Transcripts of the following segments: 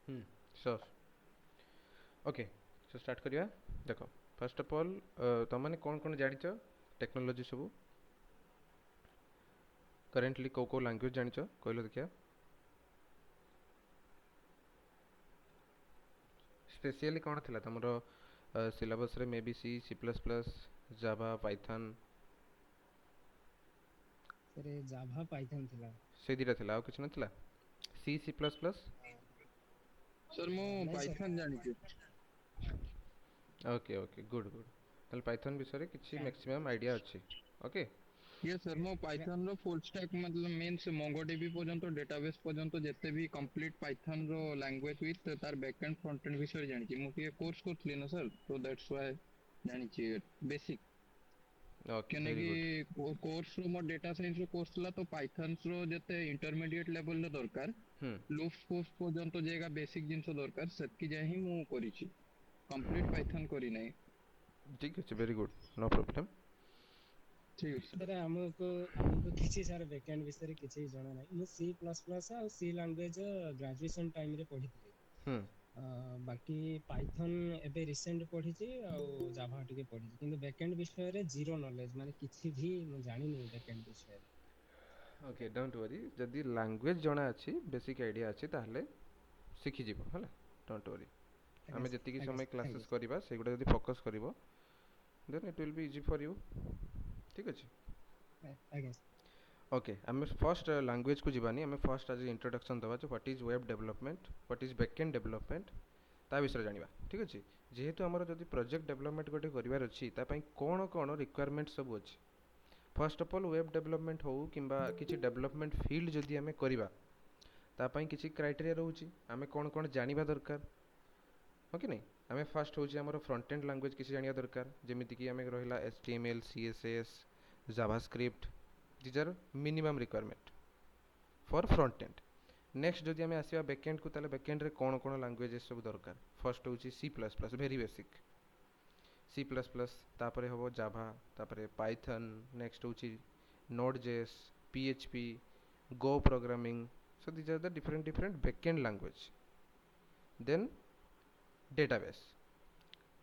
Sure. Okay, so start करिया। देखो, first of all तुम मैंने कौन कौन जानिच टेक्नोलॉजी सब करेंटली को लैंग्वेज जानिच कहलो देखिया। स्पेशली कौन थिला तमरो सिलेबस रे मे B C C plus plus Java Python sir Java Python थिला। से दिटा थिला और किछ नथिला C C plus plus. Sir मु नहीं सर। पाइथन जानिछु। Okay okay, good good. ताल पाइथन विषय किछि क्या? मैक्सिमम आइडिया अछि। ओके, ये सर मु क्या? पाइथन रो फुल स्टैक मतलब मींस मोंगोडीबी पर्यंत डेटाबेस पर्यंत जते भी कंप्लीट पाइथन रो लैंग्वेज विथ तार बैकएंड फ्रंट एंड विषय जानिछि। मु के कोर्स करथली ना सर, तो दैट्स व्हाई जानिछि बेसिक। ओके, केने वेरी गुड। कि कोर्स रो मो डेटा साइंस रो कोर्स ला तो पाइथन रो जते इंटरमीडिएट लेवल रो दरकार हम्म, लूप्स कोर्स पर्यंत जेगा बेसिक जिंस दरकार सेतकी जाय ही मु करिछि। कंप्लीट पाइथन करी नै। ठीक अछि, वेरी गुड, नो प्रॉब्लम। ठीक अछि सर। सर हमको किसी सारे बैकएंड विषय रे किछि जणा नै। मु सी प्लस प्लस आ सी लैंग्वेज ग्रेजुएशन टाइम रे पढिଥିଲି। हम्म, बाकी पाइथन एबे रिसेंट पढिछि आ जाभा टिके पढिछि, किंतु बैकएंड विषय रे जीरो नॉलेज, माने किछि भी मु जानि नै बैकएंड विषय रे। Okay, don't worry. जदि लैंग्वेज जणा अछि, बेसिक आइडिया अछि, ताहले शिखि जीवो हला। Don't worry. आगे आमे जति आगे समय थैंक यू क्लासेस सर। करिबा सेगुडा जदि फोकस करिवो then it will be easy for you. ठीक अछि। आगे ओके, आमे फर्स्ट लैंग्वेज को जीवानी। आमे फर्स्ट आज इंट्रोडक्शन दवा जो what is web development, what is backend development, ता विषय जानिबा। ठीक अछि। जेहेतु हमर जदि प्रोजेक्ट डेवलपमेंट गोटे करिवार अछि, ता पई कोन कोन रिक्वायरमेंट सब अछि। First of all web development हो किंबा किछि डेवलपमेंट फील्ड जदि आमे करिबा, ता पई किछि क्राइटेरिया रहउछि। आमे कोन कोन जानिबा दरकार हो कि नहीं। आमे फर्स्ट होछि हमर फ्रंट एंड लैंग्वेज किछि जानिया दरकार, जेमिति कि आमे रहिला HTML CSS JavaScript. These are minimum requirement for front end. Next जदि आमे आसीबा बैकएंड को, ताले बैकएंड रे कोन कोन लैंग्वेजेस सब दरकार। फर्स्ट होछि C plus plus, very basic C plus plus, तापरे होबो जाभा, तापरे पाइथन, नेक्स्ट होछि node JS, PHP, go programming. So these are the different different backend language. Then database.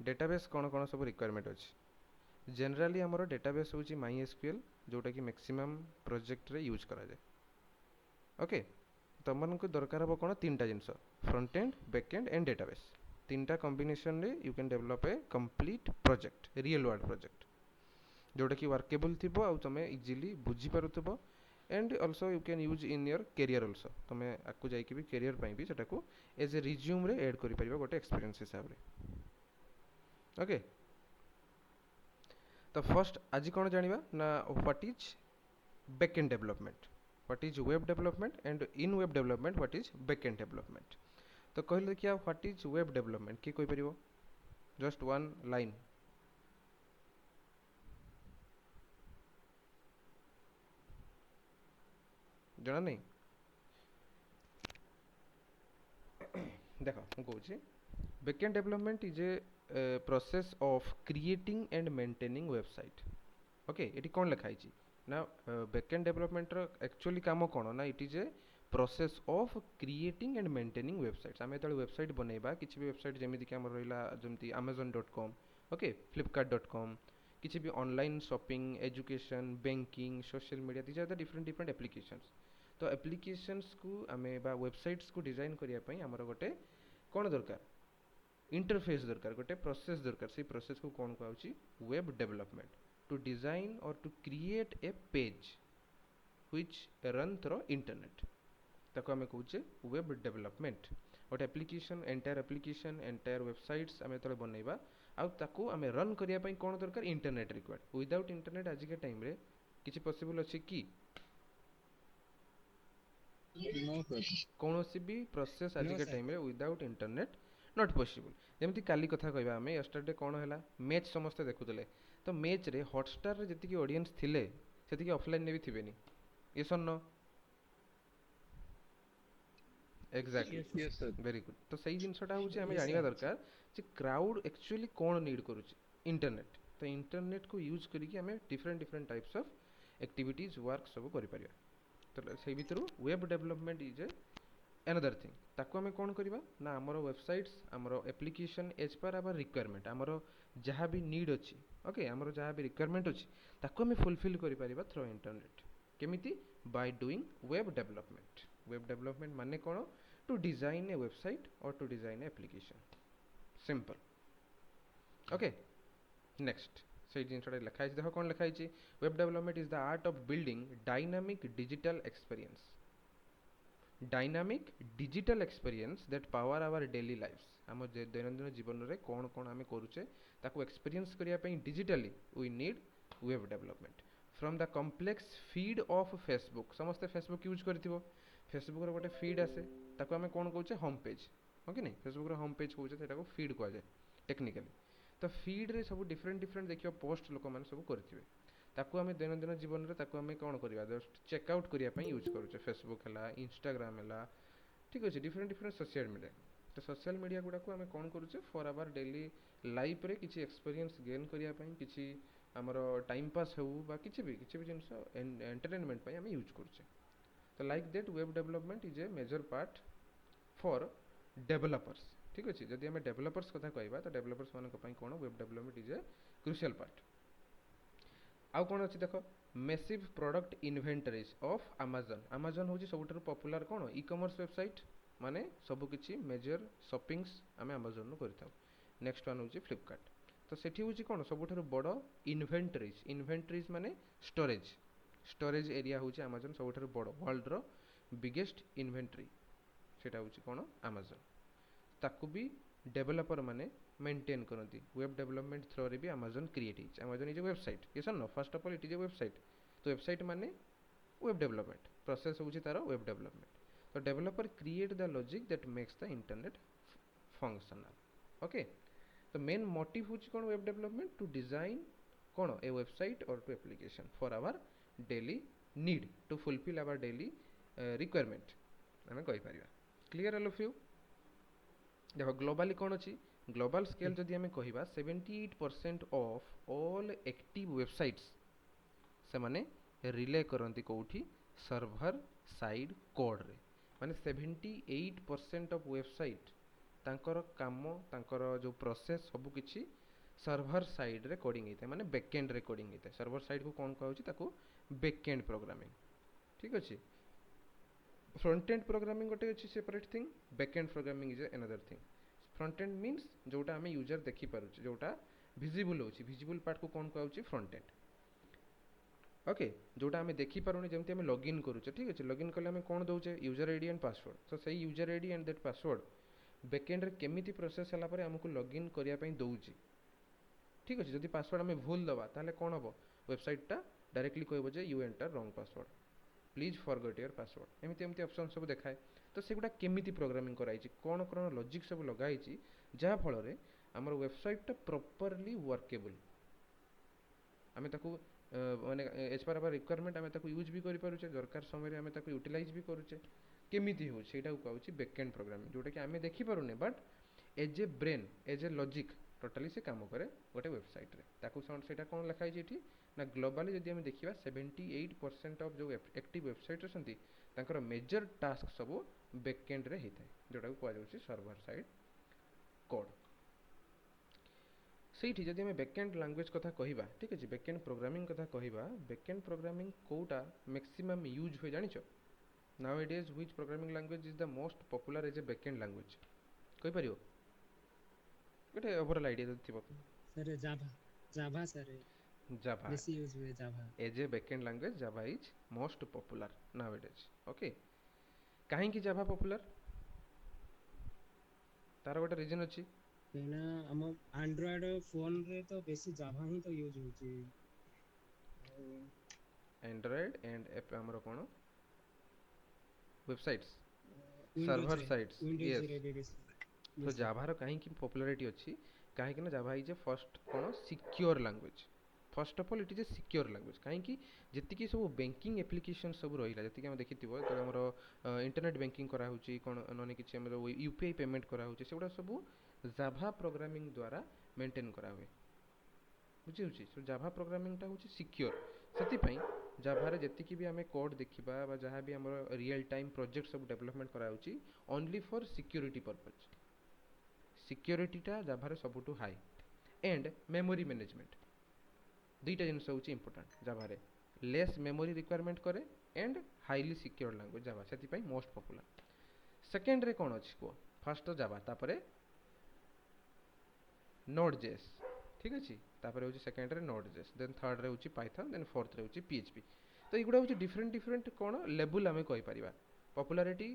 Database कोन कोन सब रिक्वायरमेंट अछि। जनरली हमर डेटाबेस होछि माई एसक्यूएल, जोटा कि मैक्सिमम प्रोजेक्ट रे यूज करा जाय। ओके, तमनको दरकार हो कोन तीनटा जिंस, front end back end database. तीनटा कॉम्बिनेशन रे you can develop a complete project, real world project, जोटा कि वर्केबल थिबो आ तमे इजीली बुझी पारुथबो। And also you can use in your career also. तमे आकु जाई कि भी करियर पई भी सेटा को एज ए रिज्यूम रे ऐड करि परिबो गोटे एक्सपीरियंस हिसाब रे। ओके, तो फर्स्ट आज कौन जानिबा ना what is backend development, what is web development, and in web development what is backend development. तो कहले देखिया व्हाट इज वेब डेवलपमेंट की कोइ परिबो, जस्ट वन लाइन। जଣା नहीं। देखो मु कहूँ backend development is a process of creating and maintaining website. Okay, ये कौन लिखाई ना बैकएंड डेवलपमेंट एक्चुअली काम कौन ना it is a process of creating and maintaining websites. आम जो वेबसाइट बनैबा किसी भी वेबसाइट जमीक रहा जमी amazon.com, ओके, flipkart.com, किसी भी online shopping, education, banking, social media, these are the different different applications. तो एप्लिकेशंस को आमे बा वेबसाइट्स को डिजाइन करिया पई हमर गोटे कौन दरकार, इंटरफेस दरकार, गोटे प्रोसेस दरकार। से प्रोसेस को कौन कहउची, वेब डेवलपमेंट। टू डिजाइन और to create a page which run through internet, ताको आमे कहउचे वेब डेवलपमेंट। गोटे एप्लिकेशन, एंटायर वेबसाइट्स आमे तले बनैबा आ ताको आमे रन करिया पई कोन दरकार, इंटरनेट रिक्वायर्ड। विदाउट इंटरनेट आज के टाइम रे किछि पॉसिबल अछि कि नो सर। कौनसी भी प्रोसेस आज नो के सर। टाइम रे विदाउट इंटरनेट नॉट पॉसिबल। जेमती काली कथा कहबा आमे यस्टरडे कोन हैला, मैच समस्त देखुतले। तो मैच रे हॉटस्टार रे जति कि ऑडियंस थिले सेति कि ऑफलाइन ने भी थिबेनी। यस और no. Exactly, yes yes sir. Very good. तो सही जिनसटा होची आमे यस जानिबा सर। दरकार जे क्राउड एक्चुअली कोन नीड करूची, इंटरनेट। तो इंटरनेट को यूज करिकि आमे different different types of activities work सब करि परिबा। तो सही भितरु web development is a another thing ताको आमे कोन करबा ना हमर वेबसाइट्स हमर application as per our requirement हमर जहाँ भी नीड अछि ओके हमर जहाँ भी रिक्वायरमेंट अछि ताको आमे फुलफिल करि परिबा थ्रू इंटरनेट केमिति बाय डूइंग वेब डेवलपमेंट माने कोन टू डिजाइन ए वेबसाइट और to design a application simple okay next से जिनसटा लिखा है देखो कौन लिखा है web development is the art of building dynamic digital experience that power our daily lifes आम दैनंदिन जीवन में कौन कौन आम करुचे ताको एक्सपीरियंस करिया पई digitally we need web development from the complex feed of Facebook समस्ते फेसबुक यूज करथिबो फेसबुक रो गोटे फीड आसे ताको आम कौन कहूचे होम पेज ओके नहीं फेसबुक रो होम पेज कहूचे सेटा को फीड कह जाए टेक्निकली तो फीड रे सब डिफरेंट डिफरेंट देखियो पोस्ट लोक माने सब करथिबे ताको आम दैनंदिन जीवन में ताको आम कौन करवा जस्ट चेकआउट करने यूज करुचे फेसबुक है इंस्टाग्राम है ठीक अच्छे डिफरेंट डिफरेंट सोशल मीडिया तो सोशल मीडिया गुड़ा को आम कौन करुचे फॉर आवर डेली लाइफ रे किसी एक्सपीरियंस गेन करने किसी आमर टाइम पास हो किसी भी जिनस एंटरटेनमेंट आम यूज करुचे तो like that web development is a major part for developers ठीक अच्छे जदि आम डेवलपर्स कथा कहवा तो डेवलपर्स मान कौन web development is A crucial part आउ कौन अच्छी देख massive product inventories of Amazon हूँ सब पॉपुलर कौन ई कॉमर्स वेबसाइट माने सबकि मेजर शॉपिंग्स आम अमेजन कर नेक्स्ट वन हूँ फ्लिपकार्ट तो सेठी हूँ कौन सब बड़ इन्वेंटरीज माने स्टोरेज एरिया हूँ अमेजन सब बड़ वर्ल्ड रो बिगेस्ट इन्वेंटरी सेटा हूँ कौन अमेजन ताकू भी डेवलपर माने मेंटेन करती वेब डेवलपमेंट थ्रो रे भी Amazon create Amazon is a website you know first of all it is a website तो वेबसाइट माने वेब डेवलपमेंट प्रोसेस होची तारो वेब डेवलपमेंट तो developer create the logic that makes the internet functional okay तो main motive होची कोन web development to design कोन a website और to application for our daily need to fulfil our daily requirement आमे कहि परिबा clear all of you देखो globally कौन अच्छी ग्लोबल स्केल जदि आम कह 78% ऑफ ऑल एक्टिव वेबसाइट्स से माने रिले करती कौटी सर्वर साइड कोड रे माने 78% ऑफ वेबसाइट तांकर काम तांकर जो प्रोसेस सब किछि सर्वर साइड रे कोडिंग होता है माने बैकएंड रे कोडिंग होता है सर्वर साइड को कौन कहूँ ताको बैकएंड प्रोग्रामिंग ठीक अच्छे फ्रंट एंड प्रोग्रामिंग गोटे अच्छी separate thing backend programming is another thing front end means जोटा आम यूजर देखी पारुचे जोटा विजिबल होची विजिबल पार्ट को कौन कहूँ फ्रंट एंड ओके जोटा आम देखी पारुनी जमती आम लॉगिन करूचे ठीक अच्छे लॉगिन कले आम कौन दौचे यूजर आईडी एंड पासवर्ड तो सही user ID and that password backend रे केमिति प्रोसेस हला परे हमको लॉगिन करिया पई दउची ठीक अच्छे जदि पासवर्ड आम भूल दबा ताले कौन हम वेबसाइटा डायरेक्टली कहब जे you enter wrong password please forget your password एमती एमती ऑप्शन सब देखाए तो सेगुड़ा केमिति प्रोग्रामिंग कराई कौन कौन लॉजिक सब लगाई जहाँ फल आमर वेबसाइटा प्रॉपर्ली वर्केबल आम ताकू माने एज पर आवर रिक्वायरमेंट आम ताकू यूज भी करें दरकार समय आम ताकू यूटिलाइज भी करुचे केमिति हो सेटा कहूँ बैकएंड प्रोग्रामिंग जोटा कि आम देखी पारुने but as a brain as a logic totally से काम करे गोटे वेबसाइट रे ताकू सेटा कौन लिखाई ये ना ग्लोबली जदि आम देखा 78% ऑफ जो एक्टिव वेबसाइट अच्छी तांकर मेजर टास्क सब बैकएंड रे होता है जोटा को कहुँ सर्वर साइड कोड सेठी जदि आम बैकएंड लैंग्वेज कथा कहवा ठीक अच्छे बैकएंड प्रोग्रामिंग कथा कहवा बैकएंड प्रोग्रामिंग कोटा मैक्सिमम यूज हुए जानिछ nowadays which programming language is the most popular as a backend language कहि परियो गोटे ओवरऑल आईडिया थिबो सर जावा सर जावा बेसी यूज हुए Java as a backend language Java is most popular nowadays okay काहे की जावा पॉपुलर तार गोटे रीजन अछि ना हम एंड्रॉयड फोन रे तो बेसी जावा ही तो यूज होची एंड्रॉयड एंड एप हमर कोन वेबसाइट्स सर्वर साइट्स यस तो जावा रो काहे की पॉपुलैरिटी अछि काहे कि ना Java is a first cone secure language first of all it is A secure language काहे कि जति सब बैंकिंग एप्लीकेशन सब रहिला जति हम देखिथिबो तो हमर इंटरनेट बैंकिंग करा होची कोन नने किछि हमर यूपीआई पेमेंट करा होची सेगुडा सब जावा प्रोग्रामिंग द्वारा मेंटेन करा हुए बुझी होची सो जावा प्रोग्रामिंग टा होची सिक्योर से जाभा जी भी आम कोड देखा जहाँ भी आम रियल टाइम प्रोजेक्ट सब डेवलपमेंट कराऊँगी ओनली फॉर सिक्योरिटी पर्पज सिक्योरिटीटा जाभार सबुठू हाई एंड मेमोरी मैनेजमेंट दुईटा जिनस हूँ इंपोर्टाट जाभार लेस मेमोरी रिक्वायरमेंट करे and highly secure language Java से मोस्ट पॉपुलर सेकेंड रे कौन अच्छी कह फर्स्ट तो जावा तापरे नोड जेएस ठीक अच्छे तापर हूँ सेकेंड रे नोड जेएस देन थर्ड रे हूँ पाइथन देन फोर्थ रे हूँ पीएचपी तो युवा हूँ डिफरेंट डिफरेंट कौन लेवल आम कहीपर पॉपुलारिटी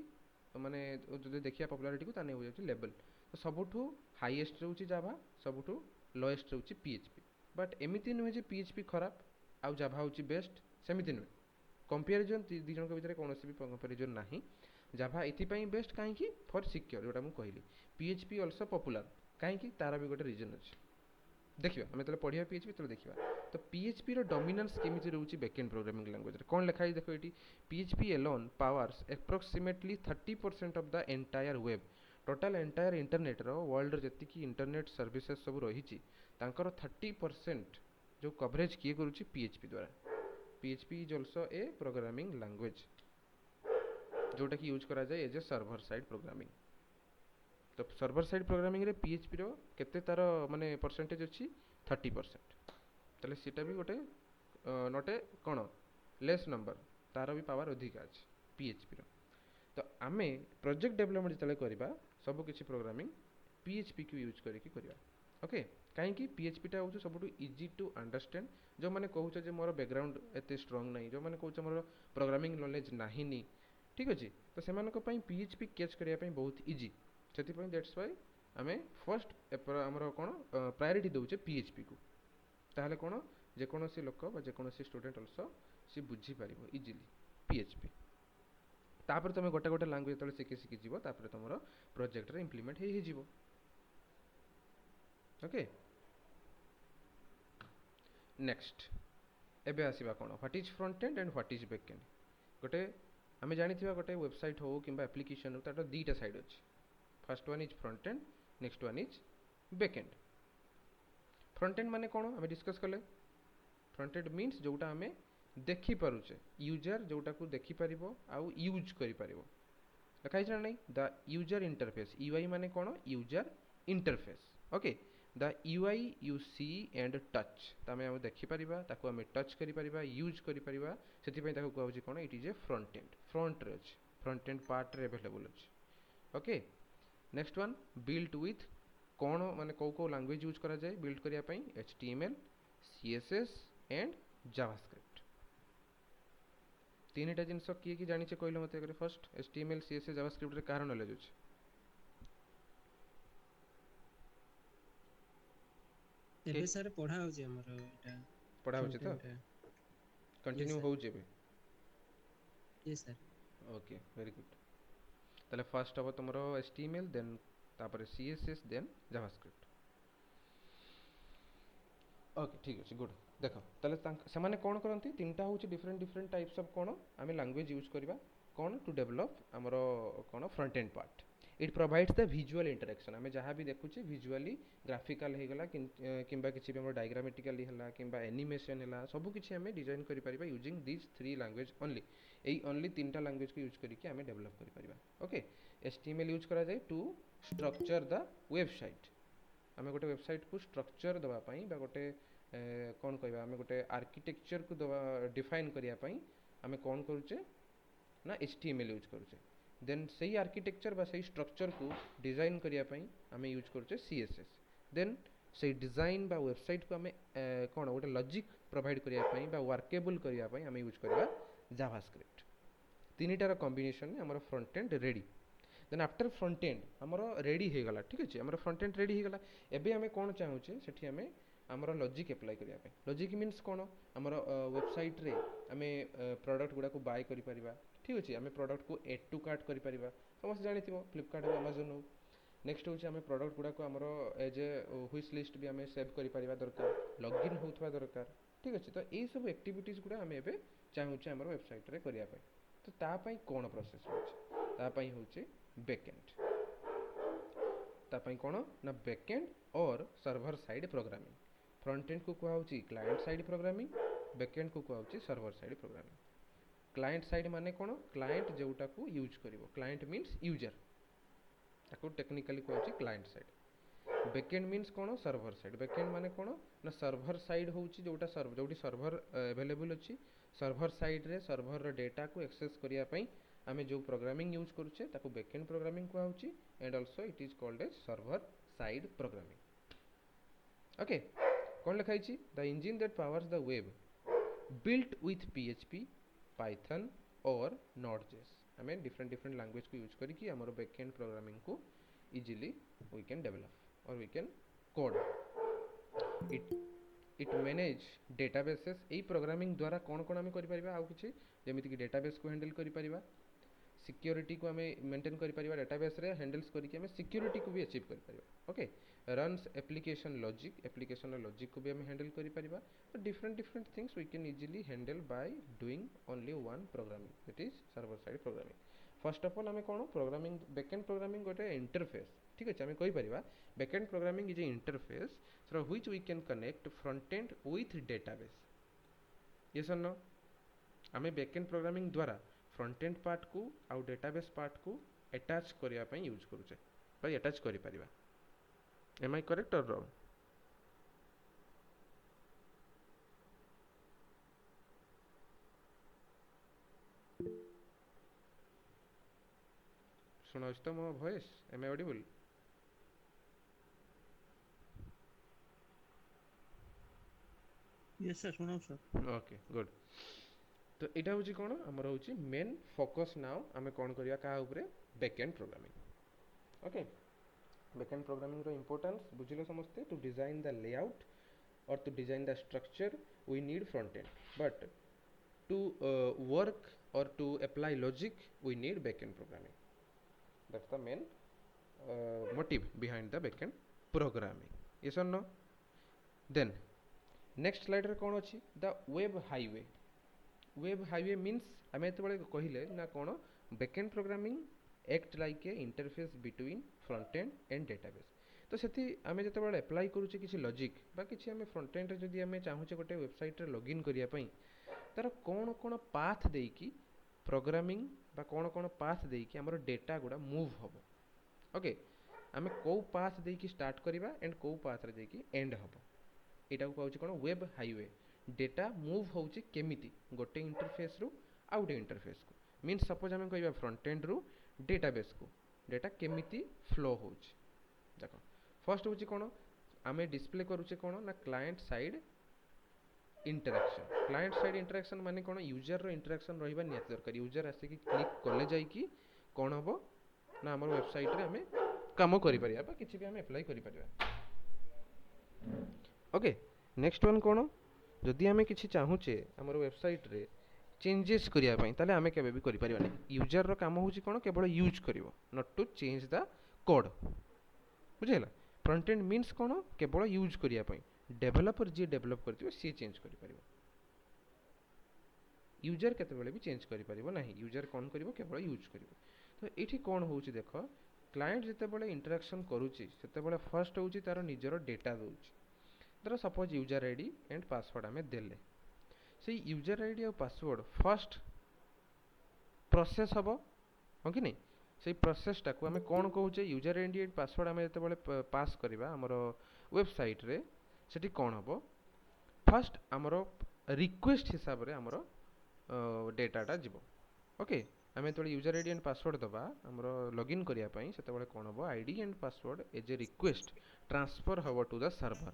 माने जो देखिए पॉपुलारिटी को ताने हो जाए लेवल तो सबुठू हाईएस्ट रोचे जावा सबुठू लोएस्ट रोचे पीएचपी बट एमती नुहे जे पीएचपी खराब आउ जावा हूँ बेस्ट सेमती नुहे कंपेरिजन दी जन भितर कौन भी कंपेरिजन ना जावा ये बेस्ट कहीं फॉर सिक्योर जोटा मुझे कहली पीएचपी ऑल्सो पॉपुलर कहीं तार भी गोटे रीजन अच्छे देखिए आम जो पढ़ा पीएचपी तो देखा तो पीएचपी डोमिनेंस केमी रोचे बैकएंड प्रोग्रामिंग लैंग्वेज कौन लिखाई देख ये PHP alone powers approximately 30% of the entire web total entire internet world जी इंटरनेट सर्विसेज सब रही 30% जो कवरेज किए करुच्ची पीएचपी द्वारा PHP is also a programming language जोटा कि यूज करा जाए as a server side programming तो सर्वर साइड प्रोग्रामिंग रे पीएचपी रो केते तार माने परसेंटेज अच्छी 30% ताले सीटा भी गोटे नॉट ए कौन लेस नंबर तार भी पावर अधिक अच्छे पीएचपी रो तो आमे प्रोजेक्ट डेवलपमेंट जो करवा सब किसी प्रोग्रामिंग पीएचपी को यूज करके करवा ओके कहीं पीएचपीटा हूँ सब इजी टू अंडरस्टैंड जो मैंने कहूँ जे मोर बैकग्राउंड एत स्ट्रांग नहीं जो मैंने कहूँ मोर प्रोग्रामिंग नॉलेज नहीं ठीक अच्छे तो से पीएचपी कैच करने बहुत इजी से दैट्स वाई आम फर्स्ट आमर कौन प्रायोरिटी दौचे पीएचपी को ताहले कौन जेकोसी लोक जेकोसी स्टूडेंट अल्सो सी बुझीपर इजिली पीएचपी तापर तुम गोटे गोटे लैंग्वेज जो शिखी शिखी जीव तापर तुम प्रोजेक्ट रे इम्प्लीमेंट हो ओके नेक्स्ट एबे आसीबा कौन what is front end what is back and गोटे आम जानी गोटे वेबसाइट हो कि एप्लिकेशन हो तार दुईटा साइड अच्छे first one is front end next one is back and front end माने कौन आम डिस्कस कले फ्रंट एंड मीन्स जोटा आम देखी पारुचे यूजर जोटा को देखी पारिबो आउ यूज करि पारिबो लिखाई ना नहीं द यूजर इंटरफेस यूआई माने कौन user interface okay the UI you see and touch तमें आम देखी पारिबा ताको आम टच करि पारिबा यूज करि पारिबा सेति पई ताको कहउची कौन it is A front end front रे अछि फ्रंट एंड पार्ट रे अवेलेबल अछि okay next one built with कौन माने कौ लैंग्वेज यूज करा जाए बिल्ड करिया पई एचटीएमएल सीएसएस एंड जावास्क्रिप्ट तीन टा जिनस किए कि जानी कहले मत फर्स्ट एचटीएमएल सीएसएस जावास्क्रिप्ट रे कार नॉलेज अछि एबे सर पढ़ा होजे हमर एटा पढ़ा होचे तो कंटिन्यू हो जेबे yes sir okay very good ताले फर्स्ट हम तुमरो एचटीएमएल देन तापर सीएसएस देन जावास्क्रिप्ट ओके ठीक अछि गुड देखो ताले से माने कोन करंती तीनटा होची डिफरेंट डिफरेंट टाइप्स ऑफ कोन आमे लैंग्वेज यूज करबा कोन टू डेवलप हमरो कोन front end part it provides the visual interaction आमे जहाँ भी देखुचे विजुअली ग्राफिकल हे गला किंबा किछि भी हमर डायग्रामेटिकली हला किंबा एनिमेशन हला सब किछि आमे डिजाइन करि परिबा using this three language only एई ओनली तीनटा लैंग्वेज को यूज करके आमे डेवलप करि परिबा ओके एचटीएमएल यूज करा जाय टू स्ट्रक्चर द वेबसाइट आमे गोटे वेबसाइट को स्ट्रक्चर दबा पई बा गोटे कौन कहबा आमे गोटे आर्किटेक्चर को दबा डिफाइन करिया पई आमे कौन करूचे ना एचटीएमएल यूज करूचे देन सही आर्किटेक्चर बा सही स्ट्रक्चर को डिजाइन करिया पई आमे यूज करूचे सीएसएस देन सही डिजाइन बा वेबसाइट को आमे कौन गोटे लॉजिक प्रोवाइड करिया पई बा वर्केबल करिया पई आमे यूज करबा जावास्क्रिप्ट तीनटार कॉम्बिनेशन में हमर front end ready then after front end हमर रेडी हे गला ठीक अछि हमर फ्रंट एंड रेडी हे गला एबे आमे कोन चाहूचे सेठी आमे हमर लॉजिक अप्लाई करिया पे लॉजिक मीन्स कोन हमर वेबसाइट रे आमे प्रोडक्ट गुडा को बाय करि परिबा ठीक अछि आमे प्रोडक्ट को एड टू कार्ट करि परिबा समस्त जानिथिबो फ्लिपकार्ट हो अमेज़न हो नेक्स्ट होछि आमे प्रोडक्ट गुडा को हमर एज ए विश लिस्ट भी आमे सेव करि परिबा दरकार लॉगिन होथवा दरकार ठीक अछि तो एई सब एक्टिविटीज गुडा आमे एबे चाहूचे हमर वेबसाइट रे करिया पे तो ता पई कोन प्रोसेस होछि ता पई होछि बैकएंड ता पई कोन ना बैकएंड और server side programming front end को कहा होची क्लाइंट साइड प्रोग्रामिंग बैकएंड को कहउची server side programming. Client side माने कोन, क्लाइंट जोटा को यूज करिवो, क्लाइंट मींस यूजर, ताको टेक्निकली कहउची क्लाइंट साइड। बैकएंड मींस कोन, सर्वर साइड। बैकएंड माने कोन ना सर्वर साइड होउची जोटा सर्वर, जोटी सर्वर अवेलेबल अछि, सर्वर साइड रे सर्वर रो डेटा को एक्सेस करिया पई आमे जो प्रोग्रामिंग यूज करूचे ताको बैकएंड प्रोग्रामिंग कहउची, and also it is called as server side programming. Okay, कोन लिखा हिची, the engine that powers the web built with PHP, Python or Node.js। हमें डिफरेंट डिफरेंट लैंग्वेज को यूज करके हमारे बैकएंड प्रोग्रामिंग को इजीली वी कैन डेवलप और we can code it manage databases. यही प्रोग्रामिंग द्वारा कौन कौन आम कर आउ कि जमीक डेटाबेस को हैंडल कर, सिक्योरिटी को हमें मेंटेन कर डेटाबेस रे हैंडल्स करके हमें सिक्योरिटी को भी अचीव कर। Okay, runs application logic, application logic को भी हमें हैंडल कर। तो different different things we can easily handle by doing only one programming, that is server side programming. First of all हमें कौन प्रोग्रामिंग, बैकएंड प्रोग्रामिंग गोटे interface, ठीक अच्छे हमें कहीपर backend programming is a interface through which we can connect frontend with database. Yes और no, हमें backend programming द्वारा फ्रंटेंड पार्ट को आउ डेटाबेस पार्ट को अटैच करिया पई यूज करूचे, भाई अटैच करि परिबा। Am I correct or wrong? सुनाउछ तो मो voice, am I audible? Yes sir, सुनाओ सर। Okay good. तो एटा होची कोन, हमर होची मेन फोकस नाउ हमें कोन करिया का ऊपर, backend programming. Okay, backend programming रो इंपोर्टेंस बुझिलो समझते। To design the layout or to design the structure we need front end, but to work or to apply logic we need backend programming. That's the main motive behind the backend programming. Yes or no? Then next slide रे कौन अच्छी, the web highway। web highway means आम ये कहले ना कौन, backend programming act like a interface between front end and database। तो से आम जो एप्लाई करुचे किसी लॉजिक बा किसी आम फ्रंट एंड जदि आम चाहूचे गोटे वेबसाइट रे लॉगिन करिया पई, तार कौन कौन पाथ देकी प्रोग्रामिंग बा कौन कौन पाथ देकी हमर डेटा गुडा मूव हबो। ओके, आम को पाथ देकी स्टार्ट करिबा एंड को पाथ रे देकी एंड हबो, एटा को कहउची कोन, वेब हाईवे। डेटा मूव होउची केमिति गोटे इंटरफेस रु आ गोटे इंटरफेस को, मींस सपोज आम कहबा फ्रंट एंड रु डेटाबेस को डेटा केमिति फ्लो होउची। देखो फर्स्ट होची कोन, आमे डिस्प्ले करूचे कोन ना client side interaction. Client side interaction माने कोन, यूजर रो इंटरेक्शन रहिबा नियत दरकार। यूजर आसे कि क्लिक करले जाई कि कोन हबो ना हमर वेबसाइट रे हमें काम करि परिया बा किछि भी हमें अप्लाई करि परिया। ओके, नेक्स्ट वन कोन, जदि हमें किछि चाहूचे हमर वेबसाइट रे चेंजेस करिया पई, ताले हमें केबे भी करि परिया नै। यूजर रो काम होची कोन, केवल यूज करिवो, not to change the code. बुझिला, फ्रंट एंड मीन्स कोन, केवल यूज करिया पई। डेवलपर जी डेवलप करथिबो सी चेंज करि परिबो, यूजर केतेबेले भी चेंज करि परिबो नाही। यूजर कोन करिवो, केवल यूज करिवो। तो एठी कोन होउची देखो, क्लाइंट जेतेबेले इंटरेक्शन करूची सेतेबेले फर्स्ट होउची तार निजरो डेटा दोउची। धर suppose user ID and password हमें देले, से यूजर आईडी और पासवर्ड फर्स्ट प्रोसेस हबो, हो कि नहीं? से प्रोसेसटा को आम कौन कहूचे, यूजर आईडी एंड पासवर्ड आम जो पास करवा आमर वेबसाइट रे, सेठी कौन हम फर्स्ट आमर रिक्वेस्ट हिसाब से आमर डेटाटा जीव। ओके, आम जो यूजर आईडी एंड पासवर्ड दबा आमर लॉगिन करिया पई, सेतेबेले कौन हम ID and password as a request transfer हम to the server.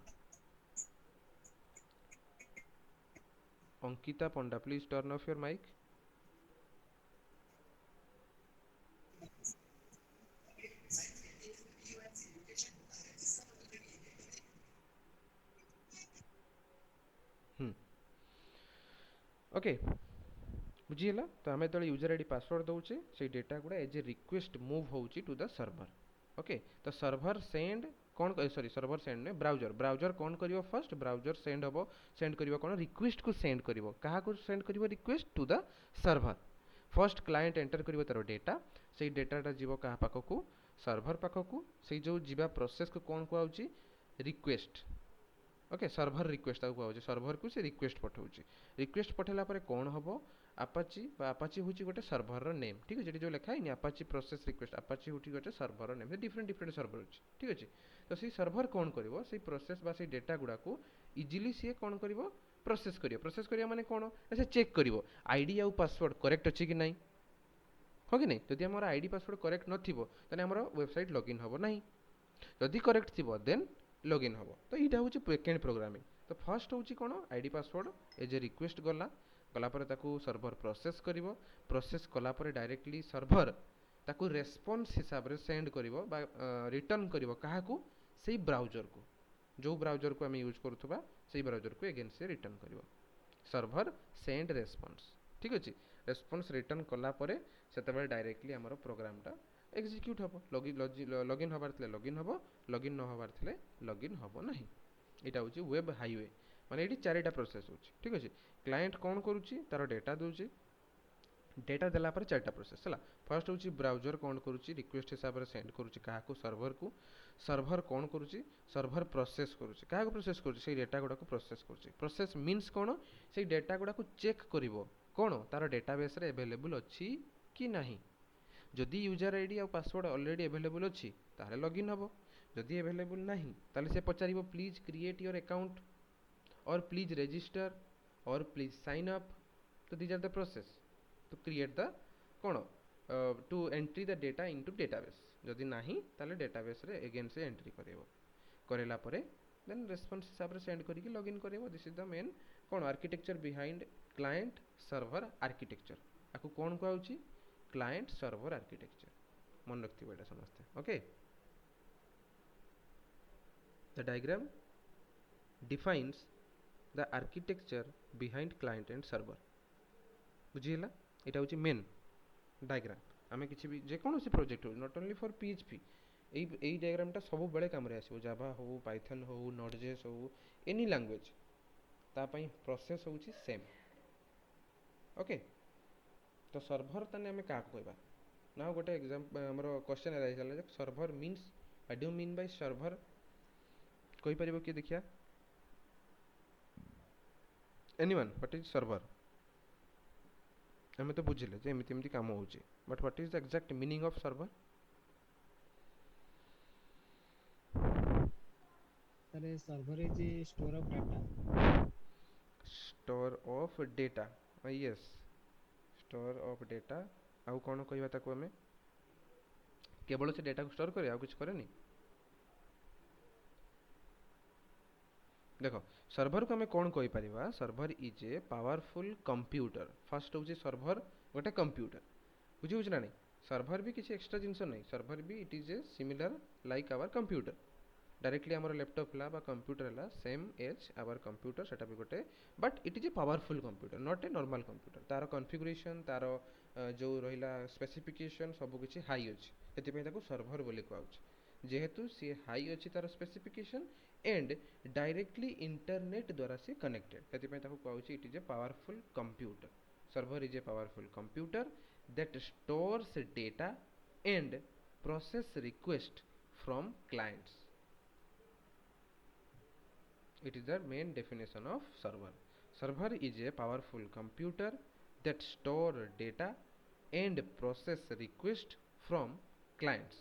Ankita Panda, please turn off your mic. Okay, बुझीला। तो आम जो यूजर आईडी पासवर्ड दौचे से डेटा गुड़ा एज ए रिक्वेस्ट मूव होउची टू द सर्वर। ओके, तो सर्वर सेंड कौन, सॉरी सर्वर सेंड ने ब्राउजर, ब्राउजर कौन करिवो फर्स्ट, ब्राउजर सेंड हबो, सेंड करिवो कौन, रिक्वेस्ट को सेंड करिवो, कहा को सेंड करिवो, request to the server. First client enter करिवो तार डेटा, से डेटाटा जीवो कहा पाखकू, सर्वर पाखकू। से जो जीवा प्रोसेस को कौन कहउची, रिक्वेस्ट। ओके सर्भर रिक्वेस्ट ताको कहउछि सर्भर को से रिक्वेस्ट पठाउछि रिक्वेस्ट पठेला परे कोन हबो अपाची बा अपाची होछि गोटे सर्भर रो नेम ठीक अछि जेडी जो लिखा है नि अपाची प्रोसेस रिक्वेस्ट अपाची होछि गोटे सर्भर रो नेम डिफरेंट डिफरेंट सर्भर अछि ठीक अछि तो सी सर्भर कोन करबो सी प्रोसेस बा सी डेटा गुडा को इजीली सी कोन करबो प्रोसेस करियो माने कोन से चेक करिवो आईडी आ पासवर्ड करेक्ट अछि कि नै हो कि नै जदि हमर आईडी पासवर्ड करेक्ट नथिबो तने हमर वेबसाइट लॉगिन हबो नै जदि करेक्ट थिबो देन लॉगिन हबो तो इटा होची बैकएंड प्रोग्रामिंग तो फर्स्ट होची कोन ID password as a request गला गला परे ताकू सर्वर प्रोसेस करिवो प्रोसेस कला परे डायरेक्टली सर्वर ताकू रेस्पॉन्स हिसाब रे सेंड करिवो बा रिटर्न करिवो काहाकू सेही ब्राउज़र को जो ब्राउज़र को हम यूज करथबा सेही ब्राउज़र को अगेन से रिटर्न करिवो सर्वर सेंड रेस्पॉन्स ठीक अछि रेस्पॉन्स रिटर्न कला परे सेतबे डायरेक्टली हमर प्रोग्राम टा एग्जीक्यूट हबो लॉगिन हबार थले लॉगिन हबो लॉगिन न हबार थले लॉगिन हबो नाही एटा होची वेब हाईवे माने एटी चारिटा प्रोसेस होची ठीक अछि क्लाइंट कोन करूची तार डेटा दोची डेटा देला पर चारिटा प्रोसेस हला फर्स्ट होची ब्राउज़र कोन करूची रिक्वेस्ट हिसाब रे सेंड करूची काहा को सर्वर कोन करूची सर्वर प्रोसेस करूची काहा को प्रोसेस करूची सेही डेटा गुडा को प्रोसेस करूची प्रोसेस मींस कोन सेही डेटा गुडा को चेक करिवो कोन तार डेटाबेस रे अवेलेबल अछि कि नाही जदि यूजर आईडी आ पासवर्ड ऑलरेडी अवेलेबल अछि ताले लॉगिन हबो जदि अवेलेबल नाही ताले से पचारिबो please create your account or please register or please sign up तो these are the process to create the कोन to entry the data into database जदि नाही ताले डेटाबेस रे अगेन से एंट्री करिवो करेला परे देन रेस्पॉन्स हिसाब रे सेंड करिकि लॉगिन करिवो दिस इज द मेन कोन architecture behind client server architecture आकु कोन कहउची क्लाइंट सर्वर आर्किटेक्चर मन रखती बेटा समझते okay the diagram defines the architecture behind client and server बुझिला एटा होची मेन डायग्राम आमे किछि भी जे कोनोसी प्रोजेक्ट हो not only for PHP AE diagram टा सब बेले काम रे आसीबो जावा हो पाइथन हो नोडजेस हो एनी लैंग्वेज ता पई प्रोसेस होची सेम ओके तो सर्वर तने हमें का कहबा नाउ गोटे एग्जांपल हमरो क्वेश्चन आइ चला जे server means what do you mean by server कोई परिबो कि देखिया एनीवन व्हाट इज सर्वर हमें तो बुझिले जे एमिति एमिति काम होउची but what is the exact meaning of server अरे server is store of data yes store of data आउ कौन कहबा ताको हमें केवल से डेटा को स्टोर करे आउ कुछ करे नहीं देखो सर्वर को हमें कौन कहि परिबा server is a powerful computer first होची सर्वर गोटे कंप्यूटर बुझी बुझना नहीं सर्वर भी किसी एक्स्ट्रा जिंस नहीं सर्वर भी it is a similar like our computer directly हमर लैपटॉप ला बा कंप्यूटर ला सेम एज आवर कंप्यूटर सेटा भी गोटे but it is a powerful computer not a normal computer तार कॉन्फ़िगरेशन तार जो रहिला स्पेसिफिकेशन सब किछि हाई अछि एति पे ताको सर्वर बोली कहउछि जेहेतु सी हाई अछि तार स्पेसिफिकेशन एंड डायरेक्टली इंटरनेट द्वारा से कनेक्टेड एति पे ताको कहउछि it is a powerful computer server is a powerful computer that stores data and process request from clients It is the main definition of server. Server is a powerful computer that store data and process request from clients.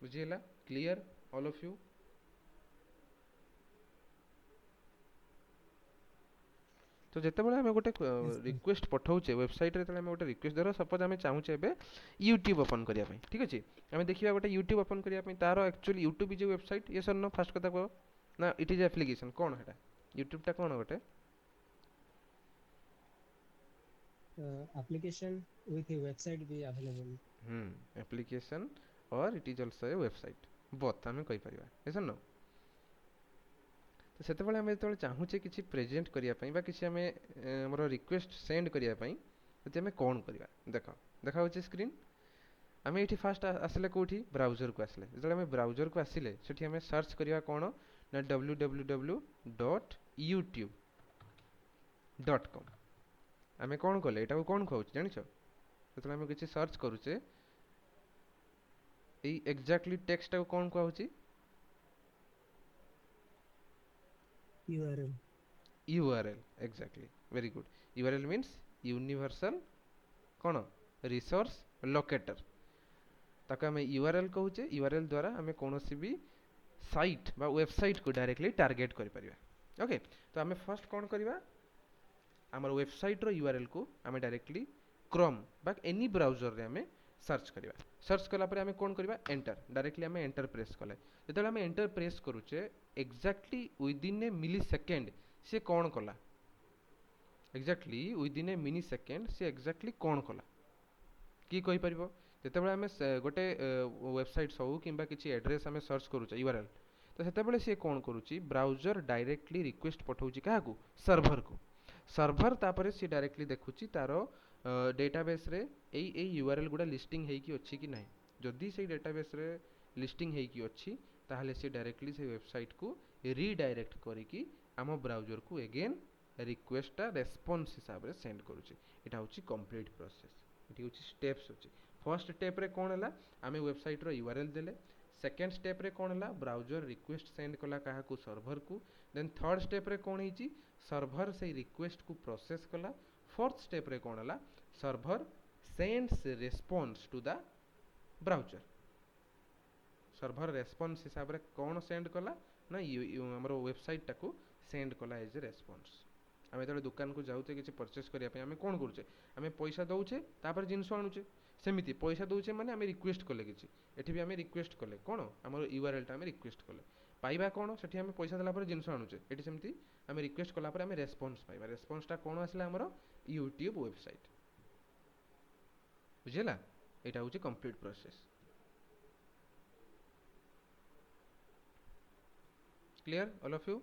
बुझिला clear all of you? तो जिते बळे हमें गोटे request पठाउछे website रे तले हमें गोटे request धरो suppose हमें चाहूछे एबे YouTube ओपन करिया पई ठीक अछि हमें देखिबा गोटे YouTube ओपन करिया पई तारो एक्चुअली YouTube इज वेबसाइट ये सर नो फर्स्ट कथा को ना इट इज एप्लीकेशन कोन हेटा YouTube टा कोन गोटे application with a website be available application और it is also a website both हमें कहि परिबा ऐसा नो तो सेते बेले हमें तो चाहूचे किछि प्रेजेंट करिया पई बा किछि हमें हमरो रिक्वेस्ट सेंड करिया पई तो हमें कोन करिया देखो देखा होची स्क्रीन हमें एठी फर्स्ट आसले कोठी ब्राउज़र को आसले जले हमें ब्राउज़र को आसिले सेठी हमें सर्च करिया कोन ना www.youtube.com हमें कोन कोले एटा को कोन कहउछ जानि छ जले हमें किछि सर्च करूचे एई एग्जैक्टली टेक्स्ट को कोन कहउची URL URL exactly very good URL means universal कौन रिसोर्स लोकेटर ताको आम URL कहूचे URL द्वारा आम कौन भी साइट बा वेबसाइट को डायरेक्टली टार्गेट करि ओके तो आम फर्स्ट कौन करवा आमर वेबसाइट रो URL को आम डायरेक्टली क्रोम बा एनी ब्राउजर रे आम सर्च कला परे आम कौन करवा एंटर डायरेक्टली आम एंटर प्रेस कले जो आम एंटर प्रेस करूचे exactly within a millisecond सी कौन कला exactly within a millisecond सी एक्जाक्टली कौन कला कि कहि परिबो जेतेबेले आमे गोटे वेबसाइट हो किंबा किछि एड्रेस आमे सर्च करूचे URL तो सेतेबेले से कोन करूची ब्राउजर डायरेक्टली रिक्वेस्ट पठाउची काहाकू सर्वर तापरे से डायरेक्टली देखुची तारो डेटाबेस रे एई URL गुडा लिस्टिंग हेकी अछि कि नाही जदि से डेटाबेस रे लिस्टिंग हेकी अछि ताहले से डायरेक्टली से वेबसाइट को रीडायरेक्ट करिकी आम ब्राउजर को अगेन रिक्वेस्ट रेस्पॉन्स हिसाब रे सेंड करूची एटा होची कंप्लीट प्रोसेस ये हूँ स्टेप्स अच्छे फर्स्ट स्टेप रे कौन है आम वेबसाइट रो URL देले सेकेंड स्टेप रे कौन है ब्राउजर रिक्वेस्ट सेंड कला क्या सर्वर को देन थर्ड स्टेप रे कौन है सर्वर से रिक्वेस्ट को प्रोसेस कला फोर्थ स्टेप रे कौन है server sends response to the browser server response हिसाब रे कौन सेंड कला ना हमर वेबसाइट टाको सेंड कला एज ए रेस्पॉन्स आम जो दुकान को जाऊे कि परचेस करने आम कौन करुचे आम पैसा दौचे तापर जिनस आणुचे सेमती पैसा दौचे माने आम रिक्वेस्ट कले कि एठी भी आम रिक्वेस्ट कले कौन आम URL टा आम रिक्वेस्ट कले पाइबा कौन से आम पैसा देला जिनस आणुचे एठी सेमती आम रिक्वेस्ट कला आम रेस्पॉन्स पाइबा रेस्पॉन्सटा कौन आसला आमर यूट्यूब वेबसाइट बुझेला एटा होची complete process clear all of you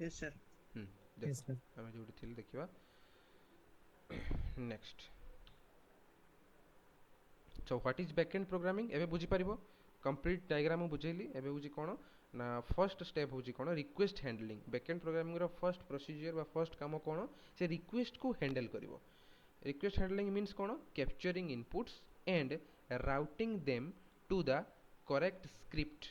yes sir yes sir आम जो देखा next so what is backend programming एबे बुझी पारिबो कंप्लीट डायग्राम बुझेली एबे बुझी कोन ना फर्स्ट स्टेप होची कोन रिक्वेस्ट हैंडलिंग बैकएंड प्रोग्रामिंग रो फर्स्ट प्रोसीजर बा फर्स्ट काम कोन से रिक्वेस्ट को हैंडल करिवो रिक्वेस्ट हैंडलिंग मींस कोन capturing inputs and routing them to the correct script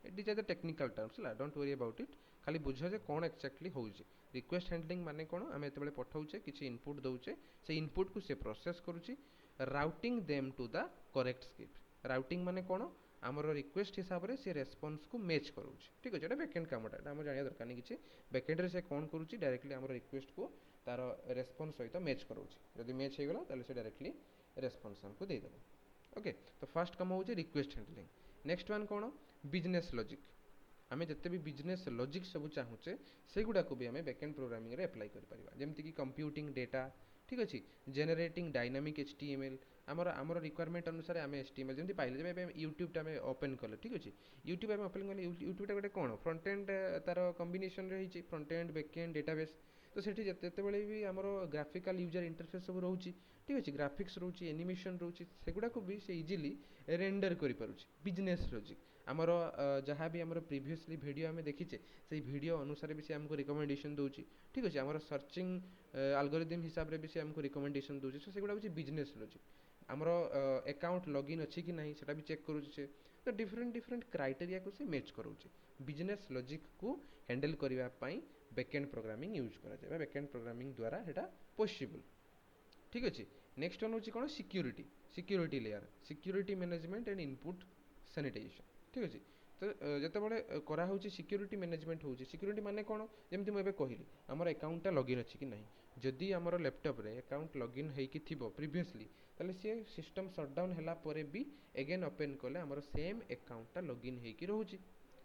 it is the technical terms ला डोंट वरी अबाउट इट खाली बुझ जे कोन एक्जेक्टली होउची रिक्वेस्ट हैंडलिंग माने कोन आमे एतबेले पठाउचे किछि इनपुट दउचे से इनपुट को से प्रोसेस करूची routing them to the correct script routing माने कोन आमर रिक्वेस्ट हिसाब रे से रेस्पॉन्स को मैच करूची ठीक अछि एटा बैकएंड कामटा हम जानिया दरकार नै किछि बैकएंड रे से कोन करूची डायरेक्टली आमर रिक्वेस्ट को तार रेस्पॉन्स सहित मैच करूची जदि मैच हे गला ताले से डायरेक्टली रेस्पॉन्स हमको दे देबो ओके तो फर्स्ट काम होची रिक्वेस्ट हैंडलिंग नेक्स्ट वन कोन बिजनेस लॉजिक आमे जत्ते भी बिजनेस लॉजिक सब चाहूचे सेगुडा को भी आमे बैकएंड प्रोग्रामिंग रे अप्लाई कर परिबा जेमति कि कंप्यूटिंग डेटा ठीक अछि जेनरेटिंग डायनामिक HTML आमर रिक्वायरमेंट अनुसार आमे HTML जेमति पाइले जेबे YouTube टा आमे ओपन करले ठीक अछि YouTube आमे ओपन करले YouTube टा गोटे कोन फ्रंट एंड तार कॉम्बिनेशन रे हिची front end back end database तो सेठी जत्ते बेले भी आमर ग्राफिकल यूजर इंटरफेस सब रहउची ठीक अछि ग्राफिक्स रहउची एनिमेशन रहउची सेगुडा को भी से इजीली रेंडर करि पारुची बिजनेस लॉजिक आमर जहाँ भी आमर प्रीवियसली वीडियो आमे देखिचे से वीडियो अनुसार भी से हमको रिकमेंडेशन दउची ठीक अछि आमर सर्चिंग एल्गोरिथम हिसाब रे भी से हमको रिकमेंडेशन दउची सो सेगुडा होची बिजनेस लॉजिक आमर अकाउंट लॉगिन अछि कि नाही सेटा भी चेक करूची से तो डिफरेंट क्राइटेरिया को से मैच करूची बिजनेस लॉजिक को हैंडल करिवा पई बैकएंड प्रोग्रामिंग यूज करा जाय बैकएंड प्रोग्रामिंग द्वारा हेटा पॉसिबल ठीक अछि नेक्स्ट वन होची कोन security layer security management and input sanitization ठीक अछि तो जतबेले करा होची सिक्योरिटी मैनेजमेंट होची सिक्योरिटी माने कोन जेमति म एबे कहिली हमर अकाउंट टा लॉगिन अछि कि नाही जदि हमर लैपटॉप रे अकाउंट लॉगिन हेई कि थिबो प्रीवियसली ताले से सिस्टम शटडाउन हैला परे भी अगेन ओपन करले हमर सेम अकाउंट टा लॉगिन हेई कि रहउची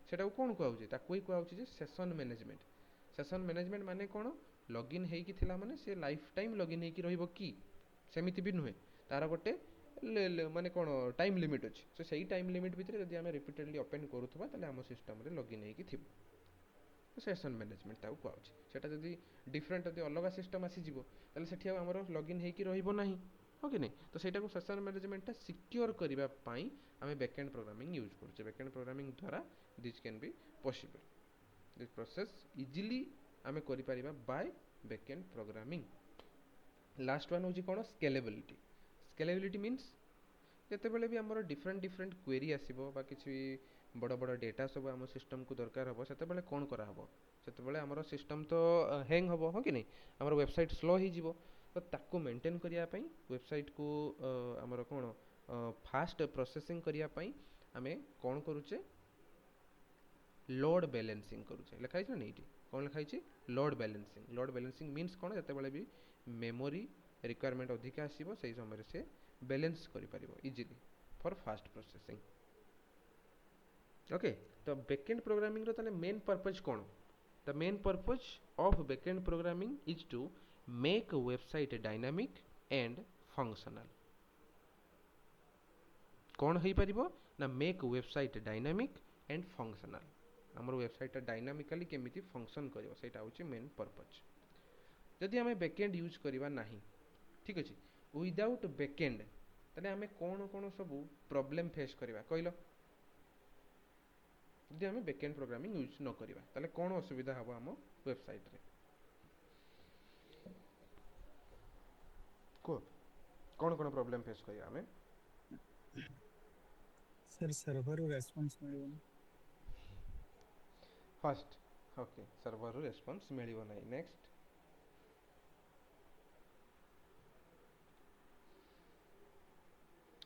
सेटा कोन को आउची ता कोई को आउची जे सेशन मैनेजमेंट माने कोन लॉगिन हेई कि थिला माने से लाइफ टाइम लॉगिन हेई कि रहिबो कि सेमिति भी नुहे तार गोटे माने कोन टाइम लिमिट अछि सो सेही टाइम लिमिट भितरे जदि हमें रिपीटेडली ओपन करूथबा ताले हम सिस्टम रे लॉगिन हेई कि थिबो सेशन मैनेजमेंट ताऊ को आउची सेटा जदि डिफरेंट जदि अलगा सिस्टम आसी जिवो ताले सेठी हमर लॉगिन हेई कि रहिबो नाही हो कि नहीं तो सेटा को सेशन मैनेजमेंट टा सिक्योर करिवा पई हमें बैकएंड प्रोग्रामिंग यूज करछे बैकएंड प्रोग्रामिंग द्वारा this can be possible this process easily हमें करि परिबा by backend programming last one होची कोन स्केलेबिलिटी मींस ଯେତେବେଳେ ବି ଆମର डिफरेंट डिफरेंट क्वेरी आसीबो बा किछि बड़ बड़ डेटा सब आम सिस्टम को दरकार हबो सेतेबेले कोन करा हबो सेतेबेले हमर सिस्टम तो हैंग हबो हो कि नहीं हमर वेबसाइट स्लो ही जीवो तो ताको मेंटेन करिया पई वेबसाइट को हमर कोन फास्ट प्रोसेसिंग करिया पई आमे कोन करूचे लोड बैलेंसिंग करूचे लिखाइ छै नै इटी कोन लिखाइ छै लोड बैलेंसिंग मीन्स कोन जेतेबेले भी मेमोरी रिक्वायरमेंट अधिक आसीबो सही समय से बैलेंस करि परिबो easily for fast processing okay तो बैकएंड प्रोग्रामिंग रो तने मेन पर्पस कोन the main purpose of backend programming is to make website dynamic and functional कौन हो पारिबो ना make website dynamic and functional हमर वेबसाइट डायनामिकली केमिति फंक्शन करिवो सेटा होची मेन पर्पस जदि हमें बैकएंड यूज करिवा नाही ठीक अछि विदाउट बैकएंड तने हमें कोन कोन सब प्रॉब्लम फेस करिवा कहलो जदि हमें बैकएंड प्रोग्रामिंग यूज न करिवा ताले कोन असुविधा हबो हम वेबसाइट रे को कोन कोन प्रॉब्लम फेस करिया हमें सर सर्वर रेस्पॉन्स मिलिबो फर्स्ट ओके सर्वर रेस्पॉन्स मिलिबो नै नेक्स्ट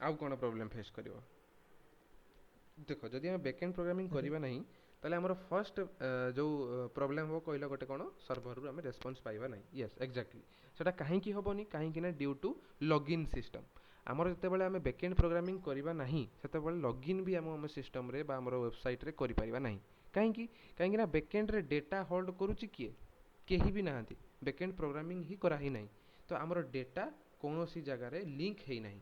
आउ कोन प्रॉब्लम फेस करिवो देखो जदि हम बैकएंड प्रोग्रामिंग करिवा नहीं ताले हमर फर्स्ट जो प्रॉब्लम हो कहलो गोटे कोन सर्वर रु हम रेस्पॉन्स पाइबा नहीं यस एग्जैक्टली सेटा काहे की होबोनी काहे कि ना ड्यू टू लॉगिन सिस्टम हमर जते बेले हम बैकएंड प्रोग्रामिंग करिवा नहीं सेते बेले लॉगिन भी हम सिस्टम रे बा हमर वेबसाइट रे करि परिबा नहीं काहे कि ना बैकएंड रे डेटा होल्ड करूची किए केही भी नाहंती बैकएंड प्रोग्रामिंग ही करा ही नहीं तो हमर डेटा कोनोसी जगह रे लिंक हेई नहीं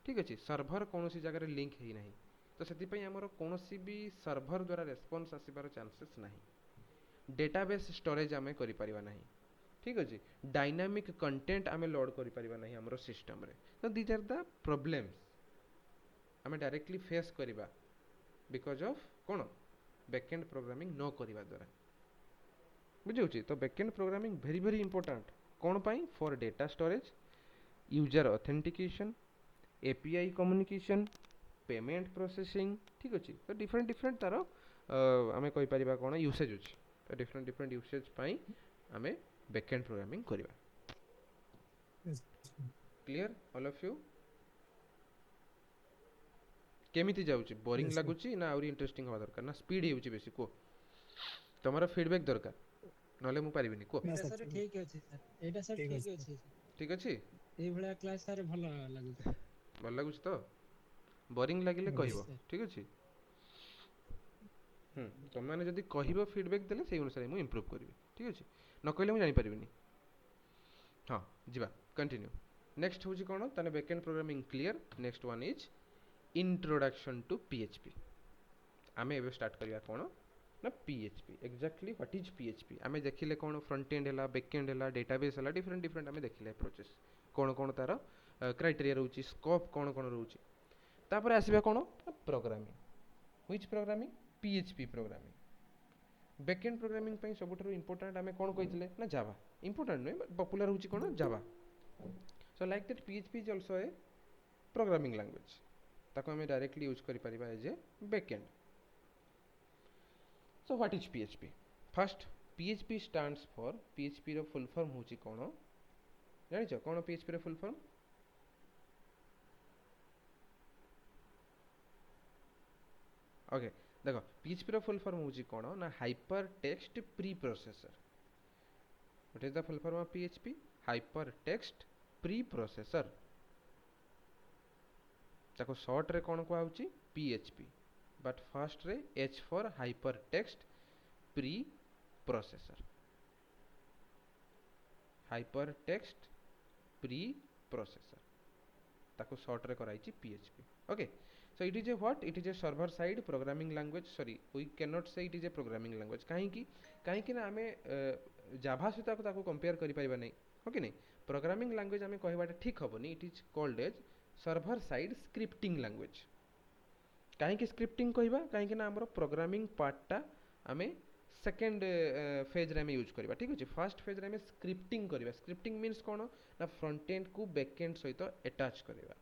ठीक अछि सर्वर कोनोसी जगह रे लिंक हेई नहीं तो से आमर कौन भी सर्वर द्वारा रेस्पॉन्स आसबार चांसेस नहीं डेटाबेस स्टोरेज आम करिपरिबा नहीं ठीक अच्छे डायनामिक कंटेंट आम लोड करिपरिबा नहीं हमरो सिस्टम रे तो दीज आर द प्रॉब्लम्स आम डायरेक्टली फेस करिबा बिकॉज ऑफ कौन बैकएंड प्रोग्रामिंग न करिबा द्वारा बुझे तो backend programming very very important कौन पाई for data storage user authentication API communication payment processing ठीक अच्छे तो डिफरेंट डिफरेंट तार आम कहीपर कौन यूसेज अच्छे तो डिफरेंट डिफरेंट यूसेज पाई आम बैकएंड प्रोग्रामिंग करवा क्लियर ऑल ऑफ यू केमिति जाउची बोरिंग लागुची ना आउरी इंटरेस्टिंग हवा दरकार ना स्पीड हेउची बेसी को तमरा फीडबैक दरकार नले मु पारिबिनी को एटा सर ठीक अछि सर एटा सर ठीक अछि ठीक अछि ए भलिया क्लास सर भलो लागुची भल लागुची तो बोरिंग लागिले कहबो ठीक अछि तुम मैंने जदि कहबो फीडबैक देले सेही अनुसार मु इंप्रूव करबी ठीक अछि न कहले मु जानि पारिबिनी हां जिबा कंटिन्यू नेक्स्ट होची कोन तने backend programming clear next one is introduction to PHP आमे एबे स्टार्ट करिया कोन ना PHP exactly what is PHP आमे देखिले कोन फ्रंट एंड हला बैक एंड हला डेटाबेस हला डिफरेंट डिफरेंट आमे देखिले अप्रोचेस कोन कोन तार क्राइटेरिया रहउची स्कोप कोन कोन रहउची तापर आसीबा कोन programming which programming PHP programming backend programming पई सबुठारु इंपोर्टेंट आमे कोन कहितले ना जावा इंपोर्टेंट नै पॉपुलर होची कोन Java so like that PHP is also a programming language ताको हमें डायरेक्टली यूज करि परिबा as a backend so what is PHP first PHP stands for PHP रो फुल फॉर्म होची कोन जानि छ कोन पीएचपी रो फुल फॉर्म ओके देखो पीएचपी रो फुल फॉर्म होची कोन ना hypertext preprocessor what is the full form of PHP hypertext preprocessor ताको शॉर्ट रे कोन को आउची पीएचपी बट फर्स्ट रे H for hypertext preprocessor hypertext preprocessor ताको शॉर्ट रे कराइची PHP okay so it is a what it is a server side programming language sorry we cannot say it is a programming language काहे कि ना हमें जावा से ताको compare करि पाइबा नै ओके नै प्रोग्रामिंग लैंग्वेज हमें कहबाटा ठीक हबोनी it is called as server side scripting language काहे कि स्क्रिप्टिंग कहबा काहे कि ना हमरो प्रोग्रामिंग पार्टटा हमें सेकंड फेज रे हमें यूज करबा ठीक अछि फर्स्ट फेज रे हमें स्क्रिप्टिंग करबा स्क्रिप्टिंग मींस कोन ना फ्रंट एंड को बैक एंड सहित अटैच करबा